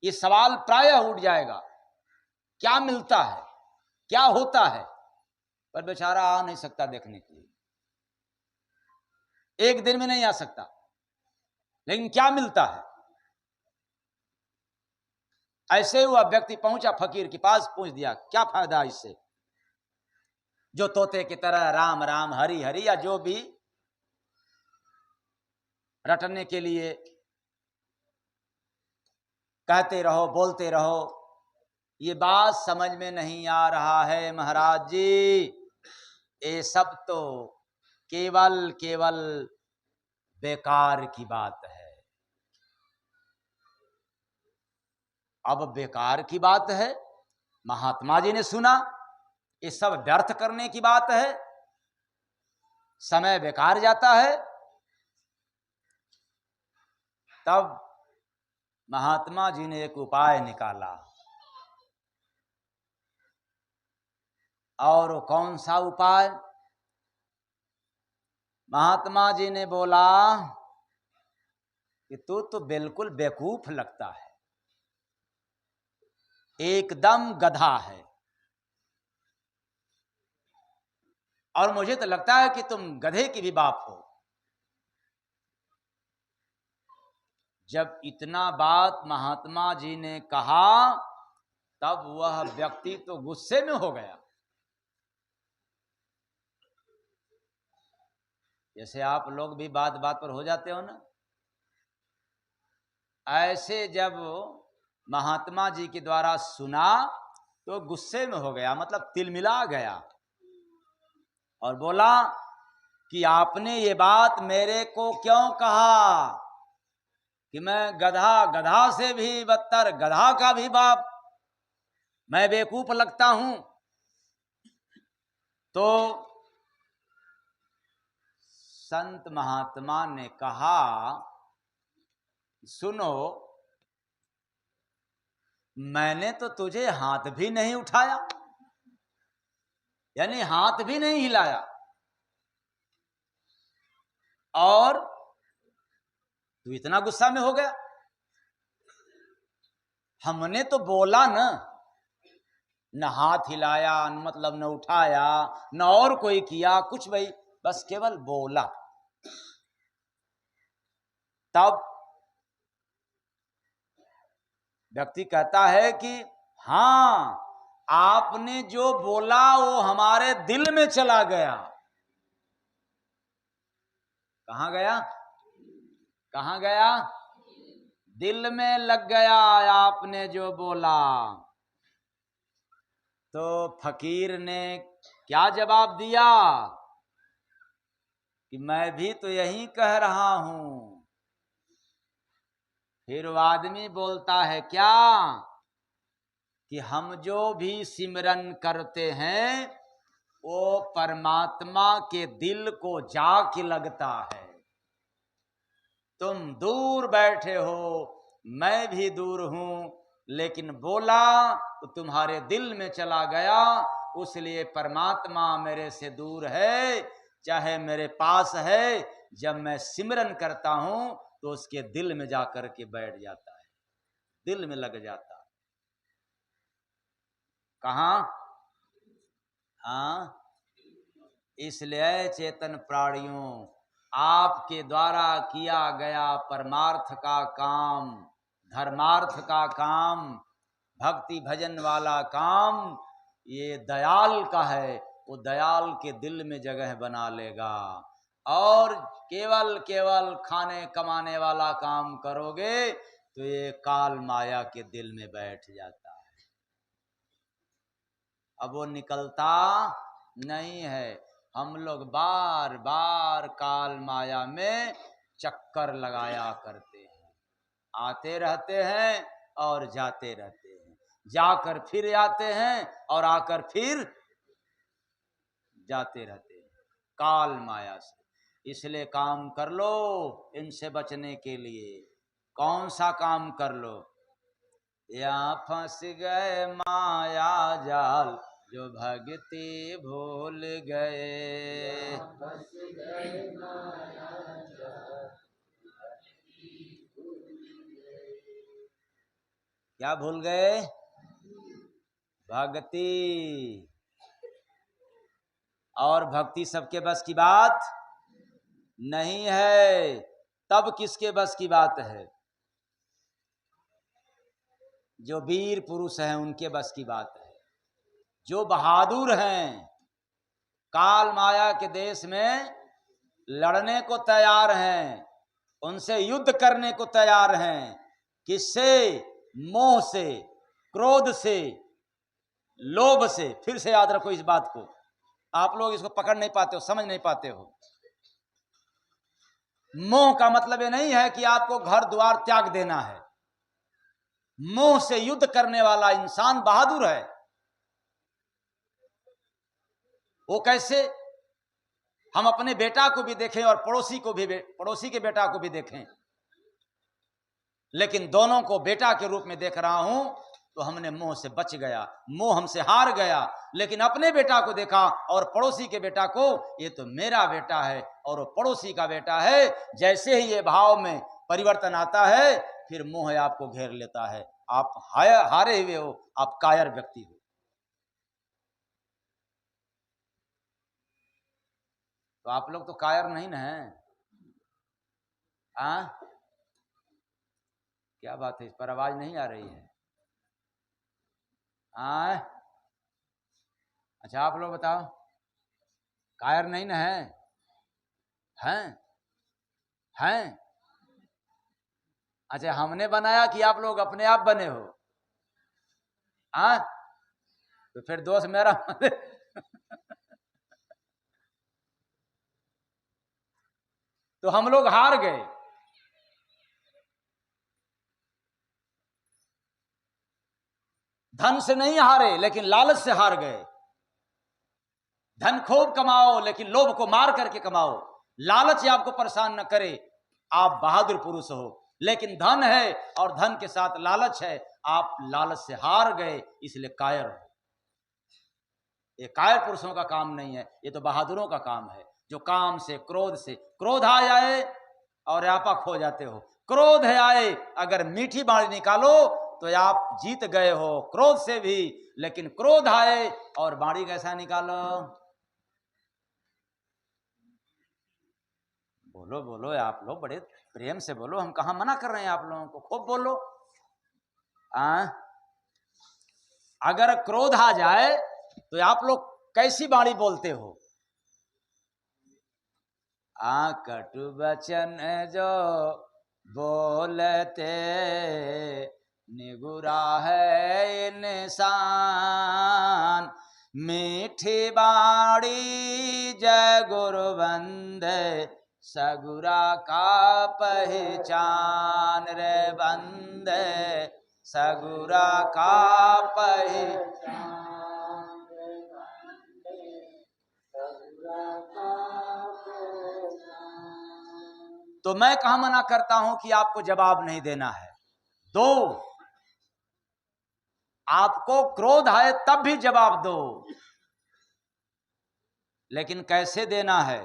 ये सवाल प्रायः उठ जाएगा, क्या मिलता है, क्या होता है। पर बेचारा आ नहीं सकता देखने के लिए, एक दिन में नहीं आ सकता, लेकिन क्या मिलता है। ऐसे हुआ व्यक्ति पहुंचा फकीर के पास, पूछ दिया क्या फायदा इससे। जो तोते की तरह राम राम हरि हरि या जो भी रटने के लिए कहते रहो, बोलते रहो, ये बात समझ में नहीं आ रहा है महाराज जी, ये सब तो केवल केवल बेकार की बात है। अब बेकार की बात है, महात्मा जी ने सुना ये सब व्यर्थ करने की बात है, समय बेकार जाता है। तब महात्मा जी ने एक उपाय निकाला, और कौन सा उपाय? महात्मा जी ने बोला कि तू तो बिल्कुल बेवकूफ लगता है, एकदम गधा है, और मुझे तो लगता है कि तुम गधे की भी बाप हो। जब इतना बात महात्मा जी ने कहा तब वह व्यक्ति तो गुस्से में हो गया। जैसे आप लोग भी बात बात पर हो जाते हो ना, ऐसे जब महात्मा जी के द्वारा सुना तो गुस्से में हो गया, मतलब तिलमिला गया, और बोला कि आपने ये बात मेरे को क्यों कहा कि मैं गधा, गधा से भी बदतर, गधा का भी बाप, मैं बेवकूफ लगता हूं। तो संत महात्मा ने कहा सुनो, मैंने तो तुझे हाथ भी नहीं उठाया, यानी हाथ भी नहीं हिलाया, और तू इतना गुस्सा में हो गया। हमने तो बोला न हाथ हिलाया, मतलब न उठाया, न और कोई किया कुछ, भाई बस केवल बोला। तब व्यक्ति कहता है कि हां, आपने जो बोला वो हमारे दिल में चला गया। कहां गया? कहां गया? दिल में लग गया आपने जो बोला। तो फकीर ने क्या जवाब दिया कि मैं भी तो यही कह रहा हूं। फिर वो आदमी बोलता है क्या कि हम जो भी सिमरन करते हैं वो परमात्मा के दिल को जाके लगता है। तुम दूर बैठे हो, मैं भी दूर हूं, लेकिन बोला तो तुम्हारे दिल में चला गया, उसलिए परमात्मा मेरे से दूर है, चाहे मेरे पास है। जब मैं सिमरन करता हूं तो उसके दिल में जाकर के बैठ जाता है, दिल में लग जाता है। कहाँ? हाँ, इसलिए चेतन प्राणियों, आपके द्वारा किया गया परमार्थ का काम, धर्मार्थ का काम, भक्ति भजन वाला काम, ये दयाल का है। वो दयाल के दिल में जगह बना लेगा। और केवल केवल खाने कमाने वाला काम करोगे तो ये काल माया के दिल में बैठ जाता है, अब वो निकलता नहीं है। हम लोग बार बार काल माया में चक्कर लगाया करते हैं, आते रहते हैं और जाते रहते हैं, जाकर फिर आते हैं और आकर फिर जाते रहते हैं काल माया से। इसलिए काम कर लो इनसे बचने के लिए। कौन सा काम कर लो? या फंस गए माया जाल जो भक्ति भूल गए। क्या भूल गए? भक्ति। और भक्ति सबके बस की बात नहीं है। तब किसके बस की बात है? जो वीर पुरुष हैं उनके बस की बात है, जो बहादुर हैं, काल माया के देश में लड़ने को तैयार हैं, उनसे युद्ध करने को तैयार हैं। किससे? मोह से, क्रोध से, लोभ से। फिर से याद रखो इस बात को, आप लोग इसको पकड़ नहीं पाते हो, समझ नहीं पाते हो। मोह का मतलब ये नहीं है कि आपको घर द्वार त्याग देना है। मोह से युद्ध करने वाला इंसान बहादुर है। वो कैसे? हम अपने बेटा को भी देखें और पड़ोसी के बेटा को भी देखें, लेकिन दोनों को बेटा के रूप में देख रहा हूं तो हमने मोह से बच गया, मोह हमसे हार गया। लेकिन अपने बेटा को देखा और पड़ोसी के बेटा को, ये तो मेरा बेटा है और वो पड़ोसी का बेटा है। जैसे ही ये भाव में परिवर्तन आता है फिर मोह आपको घेर लेता है, आप हारे हुए हो, आप कायर व्यक्ति हो। तो आप लोग तो कायर नहीं ना हैं? क्या बात है, इस पर आवाज नहीं आ रही है? अच्छा आप लोग बताओ, कायर नहीं ना है? हैं? अच्छा, हमने बनाया कि आप लोग अपने आप बने हो? तो फिर दोस्त मेरा तो हम लोग हार गए। धन से नहीं हारे, लेकिन लालच से हार गए। धन खूब कमाओ लेकिन लोभ को मार करके कमाओ। लालच आपको परेशान न करे, आप बहादुर पुरुष हो। लेकिन धन है और धन के साथ लालच है, आप लालच से हार गए, इसलिए कायर हो। ये कायर पुरुषों का काम नहीं है, ये तो बहादुरों का काम है। जो काम से, क्रोध आ जाए और आपा खो जाते हो। क्रोध है आए, अगर मीठी बाणी निकालो तो आप जीत गए हो क्रोध से भी। लेकिन क्रोध आए और बाणी कैसा निकालो? बोलो बोलो, आप लोग बड़े प्रेम से बोलो, हम कहां मना कर रहे हैं आप लोगों को, खूब बोलो। अगर क्रोध आ जाए तो आप लोग कैसी बाणी बोलते हो? कटु वचन जो बोलते निगुरा है इंसान। मीठी बाड़ी जय गुरु बंदे सगुरा का पहचान रे बंदे सगुरा का पहचान। तो मैं कहां मना करता हूं कि आपको जवाब नहीं देना है? दो। आपको क्रोध आए तब भी जवाब दो, लेकिन कैसे देना है?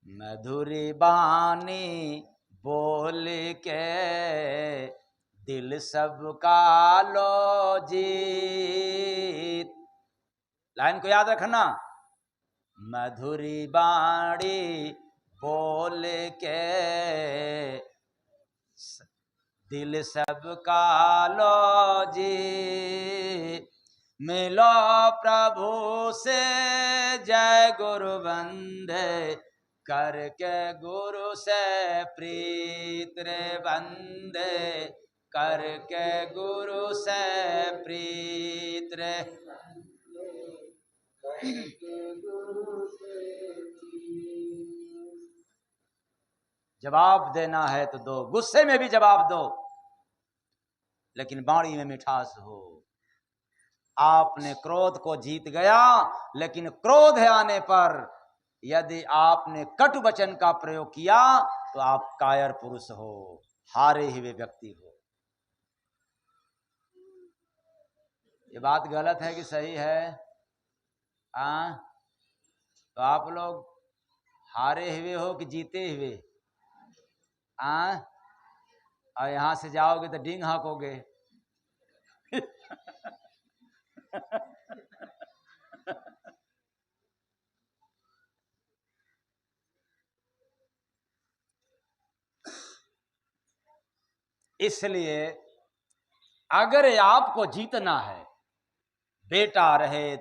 मधुरी बानी बोल के दिल सबका लो जीत। लाइन को याद रखना। मधुरी बाणी बोल के दिल सबका लो जीत। मिलो प्रभु से जय गुरु बंदे, करके गुरु से प्रीत रे बंदे, करके गुरु से प्रीत रे। जवाब देना है तो दो, गुस्से में भी जवाब दो, लेकिन वाणी में मिठास हो। आपने क्रोध को जीत गया, लेकिन क्रोध आने पर यदि आपने कटु वचन का प्रयोग किया तो आप कायर पुरुष हो, हारे हुए व्यक्ति हो। ये बात गलत है कि सही है? तो आप लोग हारे हुए हो कि जीते हुए? और यहां से जाओगे तो डींग हाँकोगे। इसलिए अगर आपको जीतना है, बेटा रहे,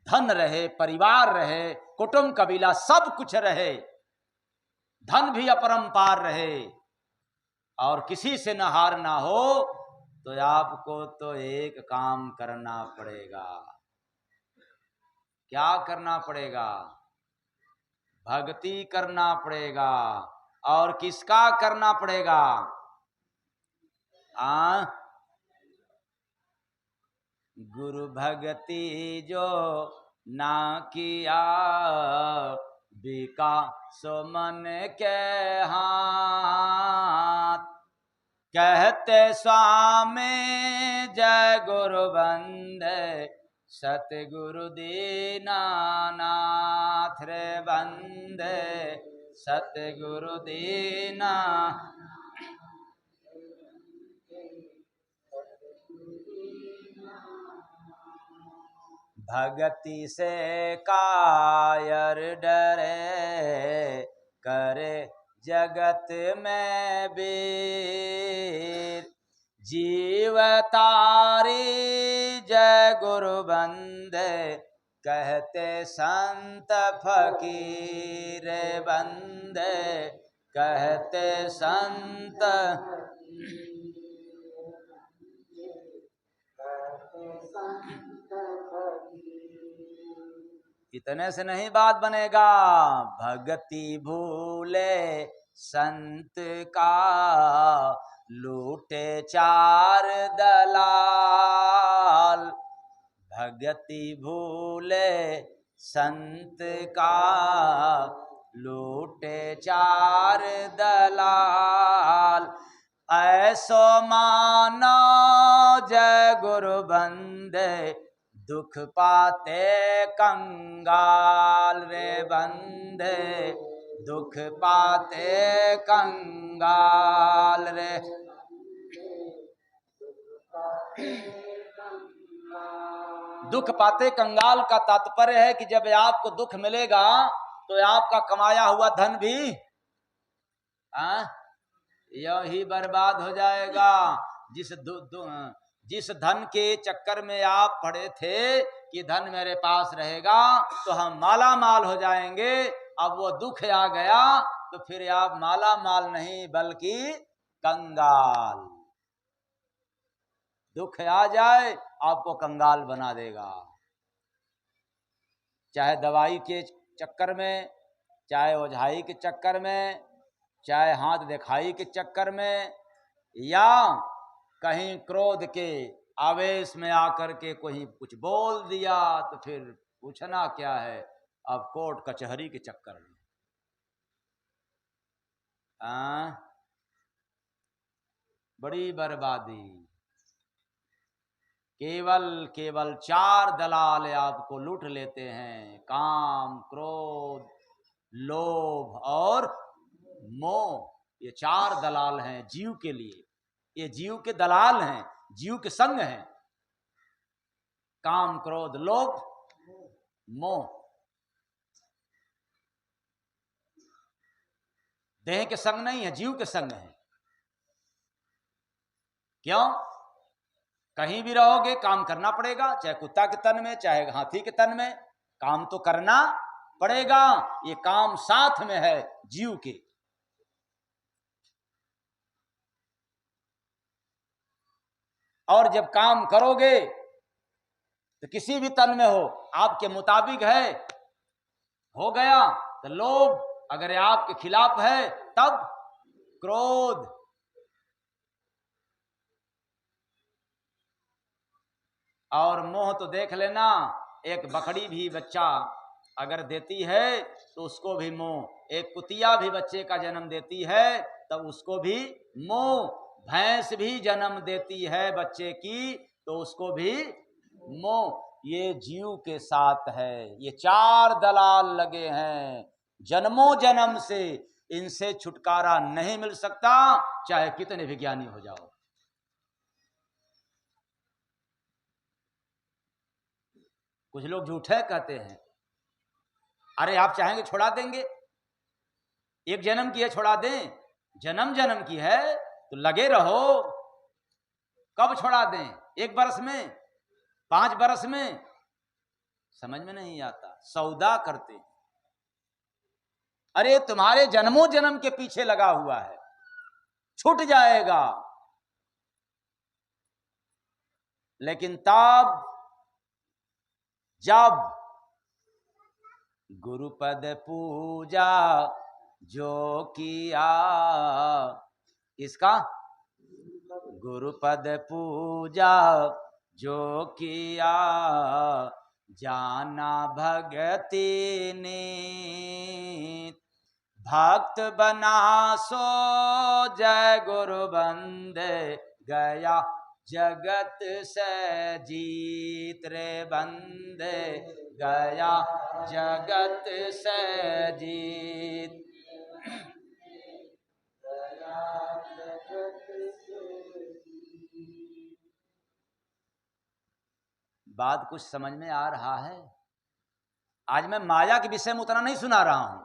धन रहे, परिवार रहे, कुटुंब कबीला सब कुछ रहे, धन भी अपरंपार रहे और किसी से न हार ना हो, तो आपको तो एक काम करना पड़ेगा। क्या करना पड़ेगा? भक्ति करना पड़ेगा। और किसका करना पड़ेगा? गुरु भक्ति जो ना किया, बिका सो मन के हाथ। कहते स्वामी जय गुरु बंदे, सतगुरु दीनानाथ रे बंदे, सतगुरु दीना। भगति से कायर डरे, करे जगत में वीर। जीव तारी जय गुरु बंदे, कहते संत फकीर बंदे, कहते संत। इतने से नहीं बात बनेगा। भक्ति भूले संत का, लूटे चार दलाल। भक्ति भूले संत का, लूटे चार दलाल। ऐसो मानो जय गुरु बंदे, दुख पाते कंगाल रे बंदे, दुख पाते कंगाल रे। दुख पाते कंगाल का तात्पर्य है कि जब आपको दुख मिलेगा तो आपका कमाया हुआ धन भी यह ही बर्बाद हो जाएगा। जिस धन के चक्कर में आप पड़े थे कि धन मेरे पास रहेगा तो हम माला माल हो जाएंगे, अब वो दुख आ गया तो फिर आप माला माल नहीं बल्कि कंगाल। दुख आ जाए आपको कंगाल बना देगा। चाहे दवाई के चक्कर में, चाहे ओझाई के चक्कर में, चाहे हाथ दिखाई के चक्कर में, या कहीं क्रोध के आवेश में आकर के कोई कुछ बोल दिया तो फिर पूछना क्या है, अब कोर्ट कचहरी के चक्कर में। बड़ी बर्बादी। केवल चार दलाल आपको लूट लेते हैं, काम, क्रोध, लोभ और मोह। ये चार दलाल हैं जीव के लिए। ये जीव के दलाल हैं, जीव के संग हैं। काम, क्रोध, लोभ, मोह देह के संग नहीं है, जीव के संग है। क्यों? कहीं भी रहोगे काम करना पड़ेगा, चाहे कुत्ता के तन में, चाहे हाथी के तन में, काम तो करना पड़ेगा। ये काम साथ में है जीव के। और जब काम करोगे तो किसी भी तन में हो, आपके मुताबिक है, हो गया तो लोभ, अगर आपके खिलाफ है तब क्रोध। और मोह तो देख लेना, एक बकरी भी बच्चा अगर देती है तो उसको भी मोह, एक कुतिया भी बच्चे का जन्म देती है तब उसको भी मोह, भैंस भी जन्म देती है बच्चे की तो उसको भी मोह। ये जीव के साथ है। ये चार दलाल लगे हैं जन्मों जन्म से, इनसे छुटकारा नहीं मिल सकता, चाहे कितने भी ज्ञानी हो जाओ। कुछ लोग झूठे कहते हैं, अरे आप चाहेंगे छुड़ा देंगे, एक जन्म की है छुड़ा दें, जन्म जन्म की है तो लगे रहो। कब छुड़ा दें? 1 बरस में, 5 बरस में? समझ में नहीं आता। सौदा करते, अरे तुम्हारे जन्मों जन्म के पीछे लगा हुआ है, छूट जाएगा। लेकिन तब जब गुरुपद पूजा जो किया, इसका गुरुपद पूजा जो किया, जाना भगति ने, भक्त बना सो जय गुरु बंदे गया, जगत से जीत रे बंदे गया, जगत से जीत। बात कुछ समझ में आ रहा है? आज मैं माया के विषय में उतना नहीं सुना रहा हूं,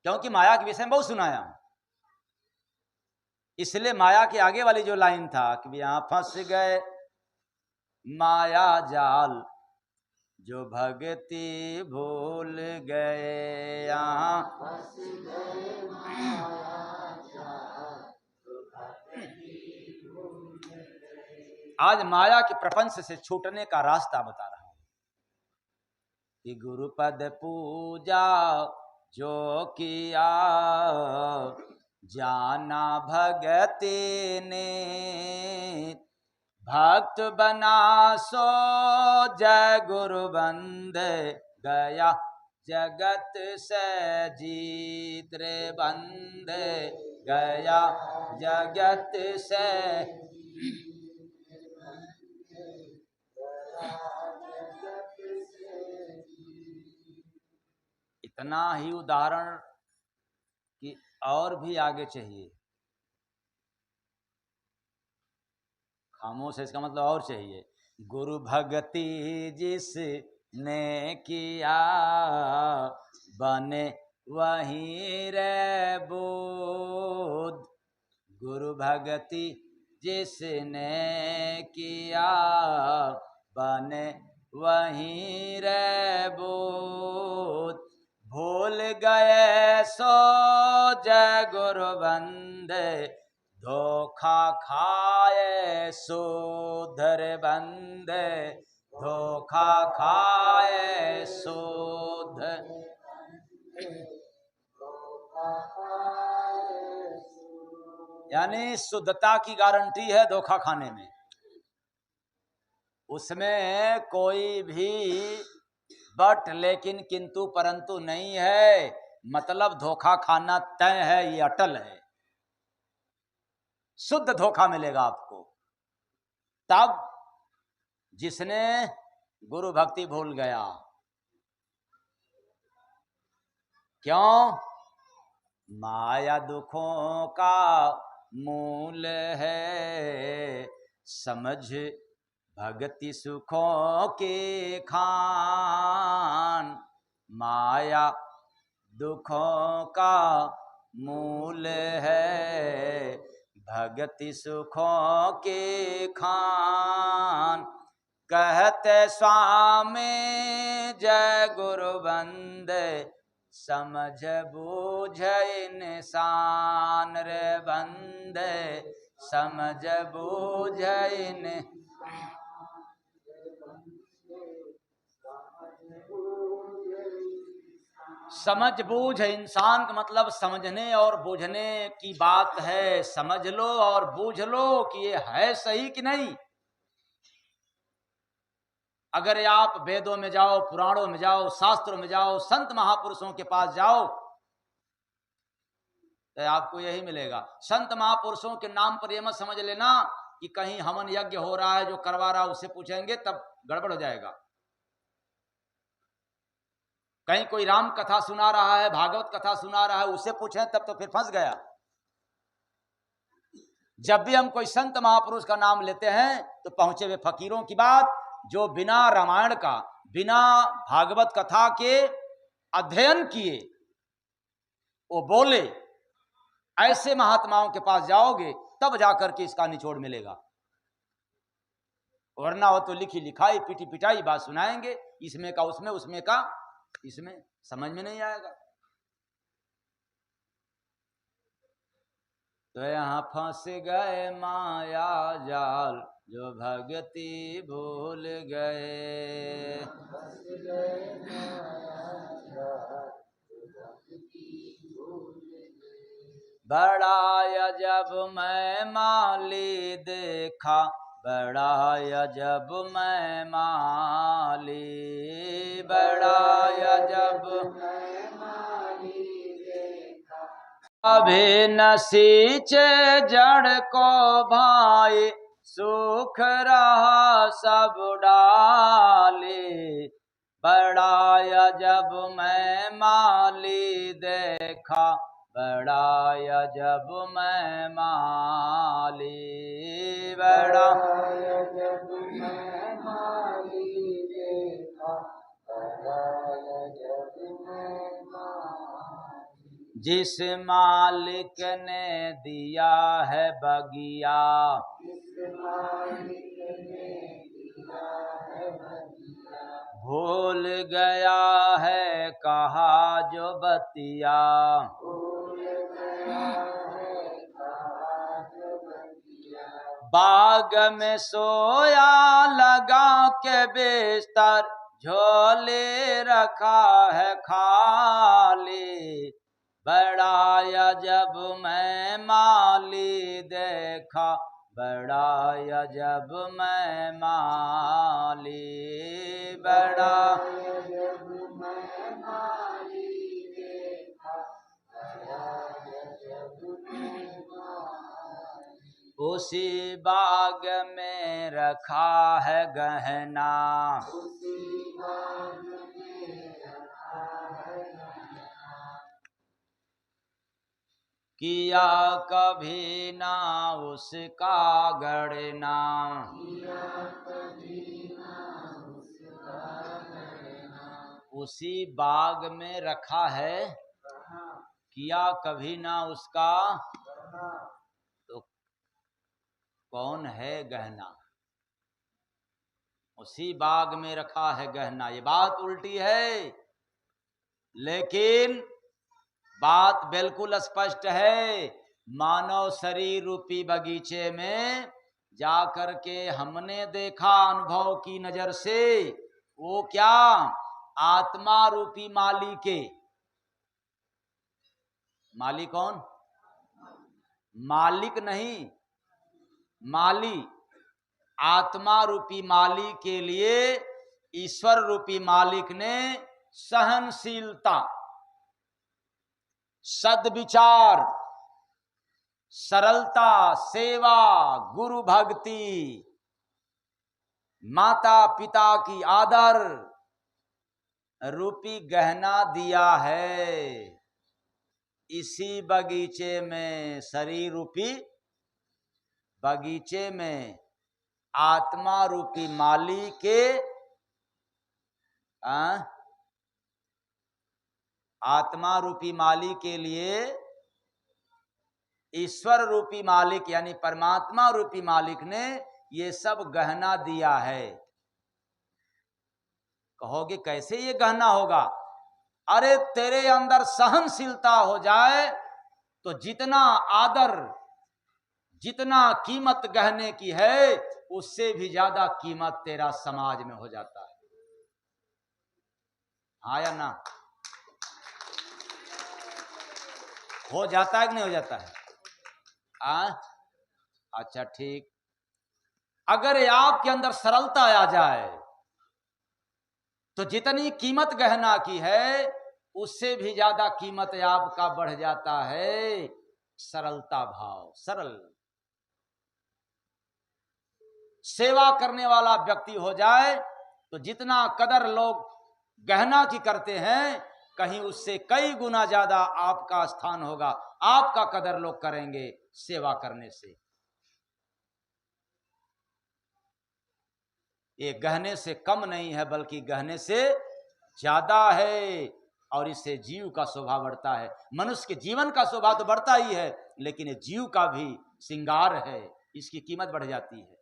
क्योंकि माया के विषय में बहुत सुनाया हूं। इसलिए माया के आगे वाली जो लाइन था कि यहां फंस गए माया जाल, जो भक्ति भूल गए, यहाँ फंस गए माया जाल, जो भक्ति भूल गए। आज माया के प्रपंच से छूटने का रास्ता बता रहा हूं कि गुरुपद पूजा जो किया, जाना भगति ने, भक्त बना सो जय गुरु बंदे गया, जगत से जीत रे बंदे गया, जगत से। इतना ही उदाहरण कि और भी आगे चाहिए। खामोश है इसका मतलब और चाहिए। गुरु भक्ति जिसने किया, बने वहीं रे बोध, गुरु भक्ति जिसने किया, बने वहीं रे बोध, भूल गए सो जय गुरु बंदे, धोखा खाए सोधर बंदे, धोखा खाए सोध। यानी शुद्धता की गारंटी है धोखा खाने में, उसमें कोई भी बट लेकिन किंतु परंतु नहीं है। मतलब धोखा खाना तय है, ये अटल है, शुद्ध धोखा मिलेगा आपको। तब जिसने गुरु भक्ति भूल गया, क्यों? माया दुखों का मूल है, समझ भक्ति सुखों के खान, माया दुखों का मूल है, भक्ति सुखों के खान। कहते स्वामी जय गुरु बंदे, समझ बूझ इंसान रे बंदे, समझ बूझ इन। समझ बूझ इंसान का मतलब समझने और बूझने की बात है। समझ लो और बूझ लो कि ये है सही कि नहीं। अगर आप वेदों में जाओ, पुराणों में जाओ, शास्त्रों में जाओ, संत महापुरुषों के पास जाओ, तो आपको यही मिलेगा। संत महापुरुषों के नाम पर यह मत समझ लेना कि कहीं हवन यज्ञ हो रहा है, जो करवा रहा है उससे पूछेंगे तब गड़बड़ हो जाएगा। कहीं कोई राम कथा सुना रहा है, भागवत कथा सुना रहा है, उससे पूछें तब तो फिर फंस गया। जब भी हम कोई संत महापुरुष का नाम लेते हैं तो पहुंचे हुए फकीरों की बात, जो बिना रामायण का, बिना भागवत कथा के अध्ययन किए वो बोले, ऐसे महात्माओं के पास जाओगे तब जाकर के इसका निचोड़ मिलेगा। वरना वो तो लिखी लिखाई पिटी पिटाई बात सुनाएंगे, इसमें का उसमें, उसमें का इसमें, समझ में नहीं आएगा। तो यहाँ फंस गए माया जाल, जो भक्ति भूल गए। बड़ा अजब मैं माली देखा, बड़ा अजब मैं माली, बड़ा अजब अभी नसीचे जड़ को भाई, सुख रहा सब डाली। बड़ा अजब मैं माली देखा, बड़ा अजब मैं माली, बड़ा अजब मैं माली देखा, बड़ा अजब मैं माली। जिस मालिक ने दिया है बगिया, जिस मालिक ने दिया है बगिया, भूल गया है कहा जो बतिया, भूल गया है कहा जो बतिया। बाग में सोया लगा के बिस्तर, झोले रखा है खाली। बड़ा अजब मैं माली देखा, बड़ा अजब मैं माली, बड़ा अजब मैं माली देखा, बड़ा अजब मैं माली। उसी बाग में रखा है गहना, उसी बाग में रखा है गहना। किया कभी ना उसका गणना, किया कभी ना उसका गणना। उसी बाग में रखा है, किया कभी ना उसका, तो कौन है गहना? उसी बाग में रखा है गहना। ये बात उल्टी है, लेकिन बात बिल्कुल स्पष्ट है। मानव शरीर रूपी बगीचे में जाकर के हमने देखा अनुभव की नजर से, वो क्या, आत्मा रूपी माली के, माली कौन? मालिक नहीं, माली। आत्मा रूपी माली के लिए ईश्वर रूपी मालिक ने सहनशीलता, सद्विचार, सरलता, सेवा, गुरु भक्ति, माता पिता की आदर रूपी गहना दिया है। इसी बगीचे में शरीर रूपी बगीचे में आत्मा रूपी माली के आत्मा रूपी माली के लिए ईश्वर रूपी मालिक यानी परमात्मा रूपी मालिक ने ये सब गहना दिया है। कहोगे कैसे ये गहना होगा? अरे तेरे अंदर सहनशीलता हो जाए तो जितना आदर, जितना कीमत गहने की है, उससे भी ज्यादा कीमत तेरा समाज में हो जाता है। हाँ या ना? हो जाता है कि नहीं हो जाता है? अच्छा ठीक। अगर आपके अंदर सरलता आ जाए तो जितनी कीमत गहना की है उससे भी ज्यादा कीमत आपका बढ़ जाता है। सरलता भाव, सरल सेवा करने वाला व्यक्ति हो जाए तो जितना कदर लोग गहना की करते हैं, कहीं उससे कई गुना ज्यादा आपका स्थान होगा, आपका कदर लोग करेंगे सेवा करने से। ये गहने से कम नहीं है बल्कि गहने से ज्यादा है, और इससे जीव का शोभा बढ़ता है। मनुष्य के जीवन का शोभा तो बढ़ता ही है, लेकिन ये जीव का भी श्रृंगार है, इसकी कीमत बढ़ जाती है।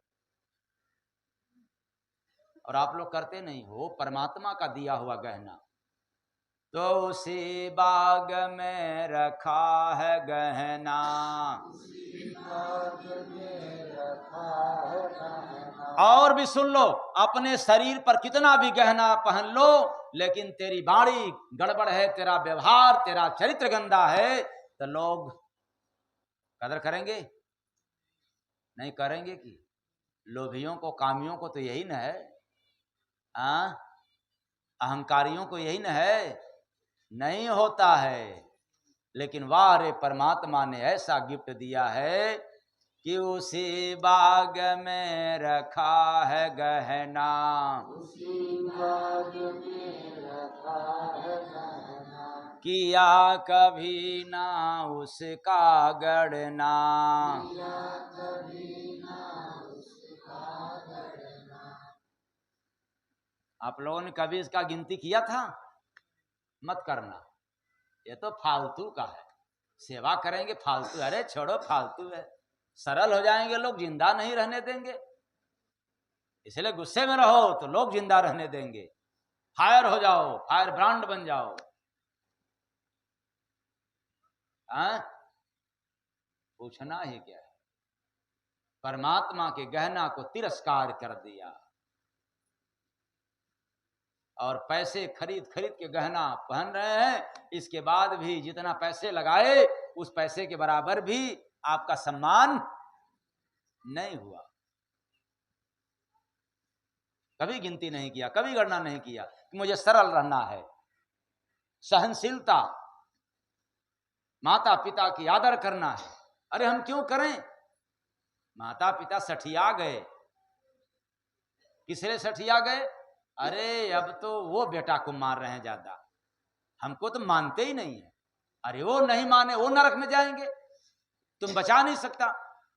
और आप लोग करते नहीं हो परमात्मा का दिया हुआ गहना। तो उसी बाग में रखा है गहना, और भी सुन लो, अपने शरीर पर कितना भी गहना पहन लो, लेकिन तेरी बाणी गड़बड़ है, तेरा व्यवहार, तेरा चरित्र गंदा है, तो लोग कदर करेंगे? नहीं करेंगे। कि लोभियों को, कामियों को तो यही न है, अहंकारियों को यही न है। नहीं होता है। लेकिन वाह रे, परमात्मा ने ऐसा गिफ्ट दिया है कि उसी बाग में रखा है गहना, उसी बाग में रखा है गहना, किया कभी ना उसका गणना, किया कभी ना उसका गणना। आप लोगों ने कभी इसका गिनती किया था? मत करना, ये तो फालतू का है। सेवा करेंगे फालतू, अरे छोड़ो फालतू है। सरल हो जाएंगे लोग, जिंदा नहीं रहने देंगे। इसलिए गुस्से में रहो तो लोग जिंदा रहने देंगे। फायर हो जाओ, फायर ब्रांड बन जाओ। पूछना ही क्या है? परमात्मा के गहना को तिरस्कार कर दिया, और पैसे खरीद खरीद के गहना पहन रहे हैं। इसके बाद भी जितना पैसे लगाए उस पैसे के बराबर भी आपका सम्मान नहीं हुआ। कभी गिनती नहीं किया, कभी गणना नहीं किया कि मुझे सरल रहना है। सहनशीलता, माता पिता की आदर करना है। अरे हम क्यों करें? माता पिता सठिया गए। किसरे सठिया गए? अरे अब तो वो बेटा को मार रहे हैं ज्यादा, हमको तो मानते ही नहीं है। अरे वो नहीं माने, वो नरक में जाएंगे, तुम बचा नहीं सकता,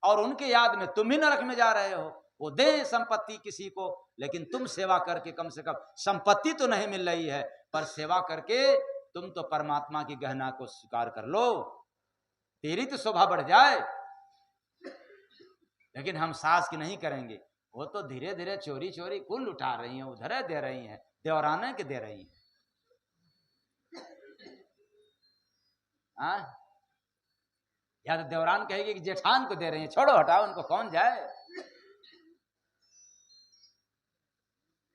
और उनके याद में तुम ही नरक में जा रहे हो। वो दे संपत्ति किसी को, लेकिन तुम सेवा करके कम से कम, संपत्ति तो नहीं मिल रही है पर सेवा करके तुम तो परमात्मा की गहना को स्वीकार कर लो, तेरी तो शोभा बढ़ जाए। लेकिन हम सास की नहीं करेंगे। वो तो धीरे धीरे चोरी चोरी कुल उठा रही हैं, उधर दे रही हैं, देवराने के दे रही हैं। या तो देवरान कहेगी कि जेठान को दे रही हैं, छोड़ो हटाओ उनको, कौन जाए।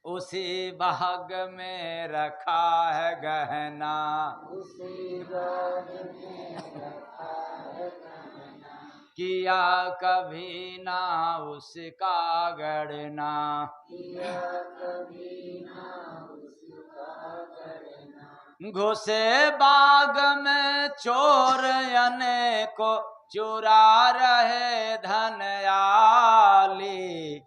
उसी बाग में रखा है गहना, उसी बाग में रखा है गहना, किया कभी ना उसका गणना, किया कभी ना उसका गणना। घुसे बाग में चोर अनेको, चुरा रहे धन आली,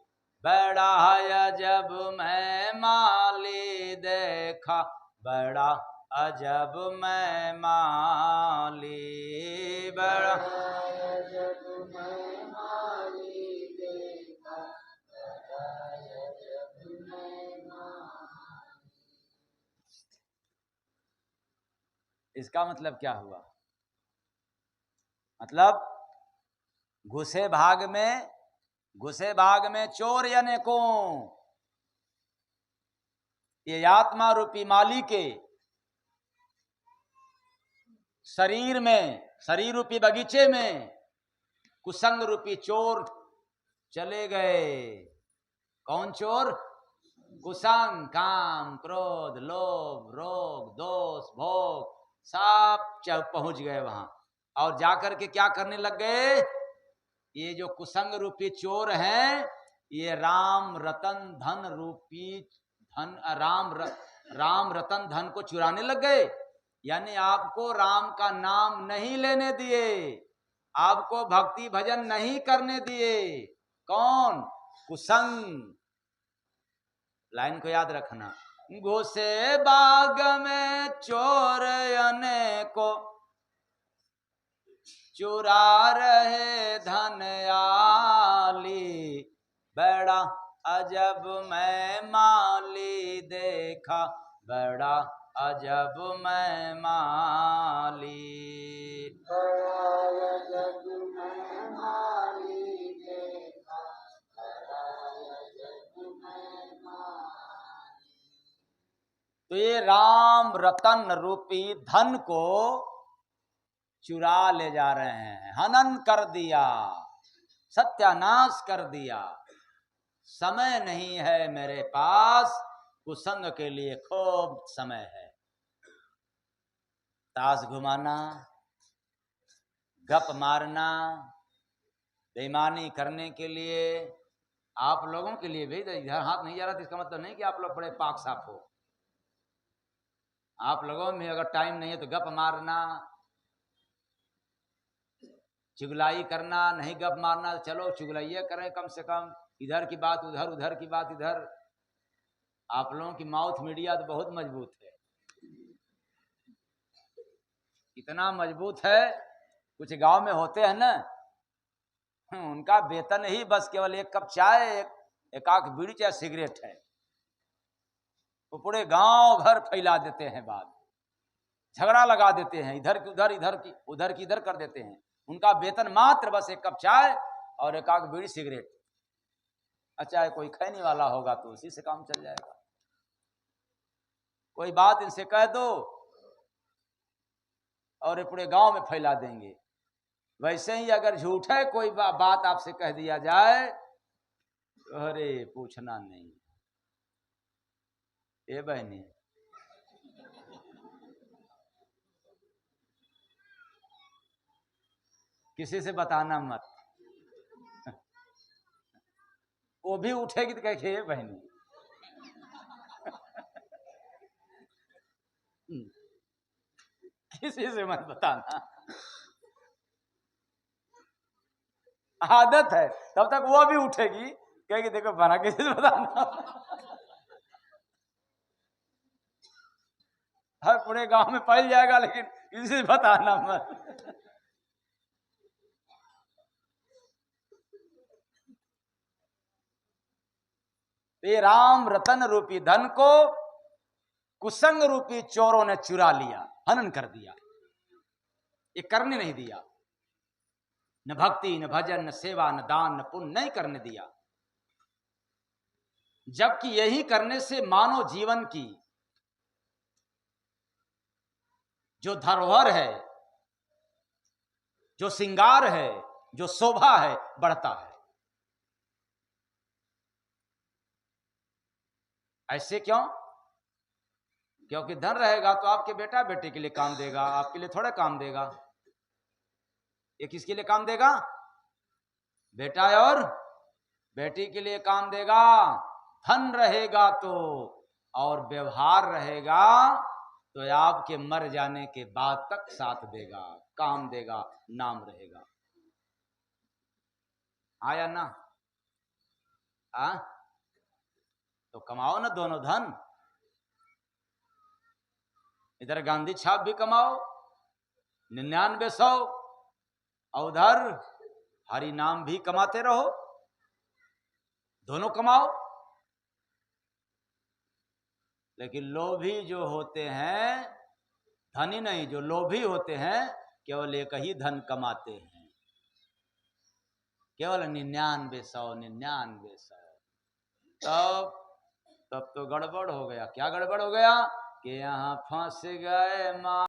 बड़ा अजब मैं माली देखा, बड़ा अजब मैं माली, बड़ा अजब मैं माली इसका मतलब क्या हुआ? मतलब घुसे भाग में चोर अनेकों, ये आत्मा रूपी माली के शरीर रूपी बगीचे में कुसंग रूपी चोर चले गए। कौन चोर? कुसंग, काम, क्रोध, लोभ, रोग, दोष, भोग, सब पहुंच गए वहां और जाकर के क्या करने लग गए? ये जो कुसंग रूपी चोर हैं, ये राम रतन धन रूपी धन, राम रतन धन को चुराने लग गए। यानी आपको राम का नाम नहीं लेने दिए, आपको भक्ति भजन नहीं करने दिए। कौन? कुसंग। लाइन को याद रखना। घुसे बाग में चोर अनेको, चुरा रहे धन आली, बड़ा अजब मैं माली देखा, बड़ा अजब मैं माली। बड़ा अजब मैं माली देखा, बड़ा अजब मैं माली। तो ये राम रतन रूपी धन को चुरा ले जा रहे हैं, हनन कर दिया, सत्यानाश कर दिया। समय नहीं है मेरे पास, कुसंग के लिए खूब समय है। ताश घुमाना, गप मारना, बेईमानी करने के लिए, आप लोगों के लिए भी इधर हाथ नहीं जा रहा, तो इसका मतलब नहीं कि आप लोग बड़े पाक साफ हो। आप लोगों में अगर टाइम नहीं है तो गप मारना, चुगलाई करना, नहीं गप मारना, चलो चुगलाइए करें कम से कम, इधर की बात उधर, उधर की बात इधर। आप लोगों की माउथ मीडिया तो बहुत मजबूत है, इतना मजबूत है, कुछ गांव में होते हैं ना, उनका वेतन ही बस केवल एक कप चाय, एक आंख बीड़ी चाहे सिगरेट है, वो पूरे गांव घर फैला देते हैं बात, झगड़ा लगा देते हैं, इधर की उधर, इधर की उधर कर देते हैं। उनका वेतन मात्र बस एक कप चाय और एक आंख बीड़ी सिगरेट। अच्छा, कोई खैनी वाला होगा तो उसी से काम चल जाएगा। कोई बात इनसे कह दो और ये पूरे गांव में फैला देंगे। वैसे ही अगर झूठ है कोई बात आपसे कह दिया जाए, अरे पूछना नहीं। ये बहनी, किसी से बताना मत, वो भी उठेगी तो कहे बहनी। किसी से मत बताना, आदत है, तब तक वो भी उठेगी, कहेगी देखो बना, किसी से बताना। हर पूरे गांव में फैल जाएगा, लेकिन किसी से बताना मत। ये राम रतन रूपी धन को कुसंग रूपी चोरों ने चुरा लिया, हनन कर दिया, ये करने नहीं दिया। न भक्ति, न भजन, न सेवा, न दान, न पुण्य नहीं करने दिया। जबकि यही करने से मानव जीवन की जो धरोहर है, जो श्रृंगार है, जो शोभा है, बढ़ता है। ऐसे क्यों? क्योंकि धन रहेगा तो आपके बेटा बेटे के लिए काम देगा, आपके लिए थोड़ा काम देगा। ये किसके लिए काम देगा? बेटा और बेटी के लिए काम देगा। धन रहेगा तो और व्यवहार रहेगा तो आपके मर जाने के बाद तक साथ देगा, काम देगा, नाम रहेगा। आया ना? तो कमाओ ना दोनों धन, इधर गांधी छाप भी कमाओ 9900 और उधर हरि नाम भी कमाते रहो, दोनों कमाओ। लेकिन लोभी जो होते हैं धनी नहीं, जो लोभी होते हैं केवल एक ही धन कमाते हैं, केवल 99 100। तब तो गड़बड़ हो गया। क्या गड़बड़ हो गया कि यहाँ फंस गए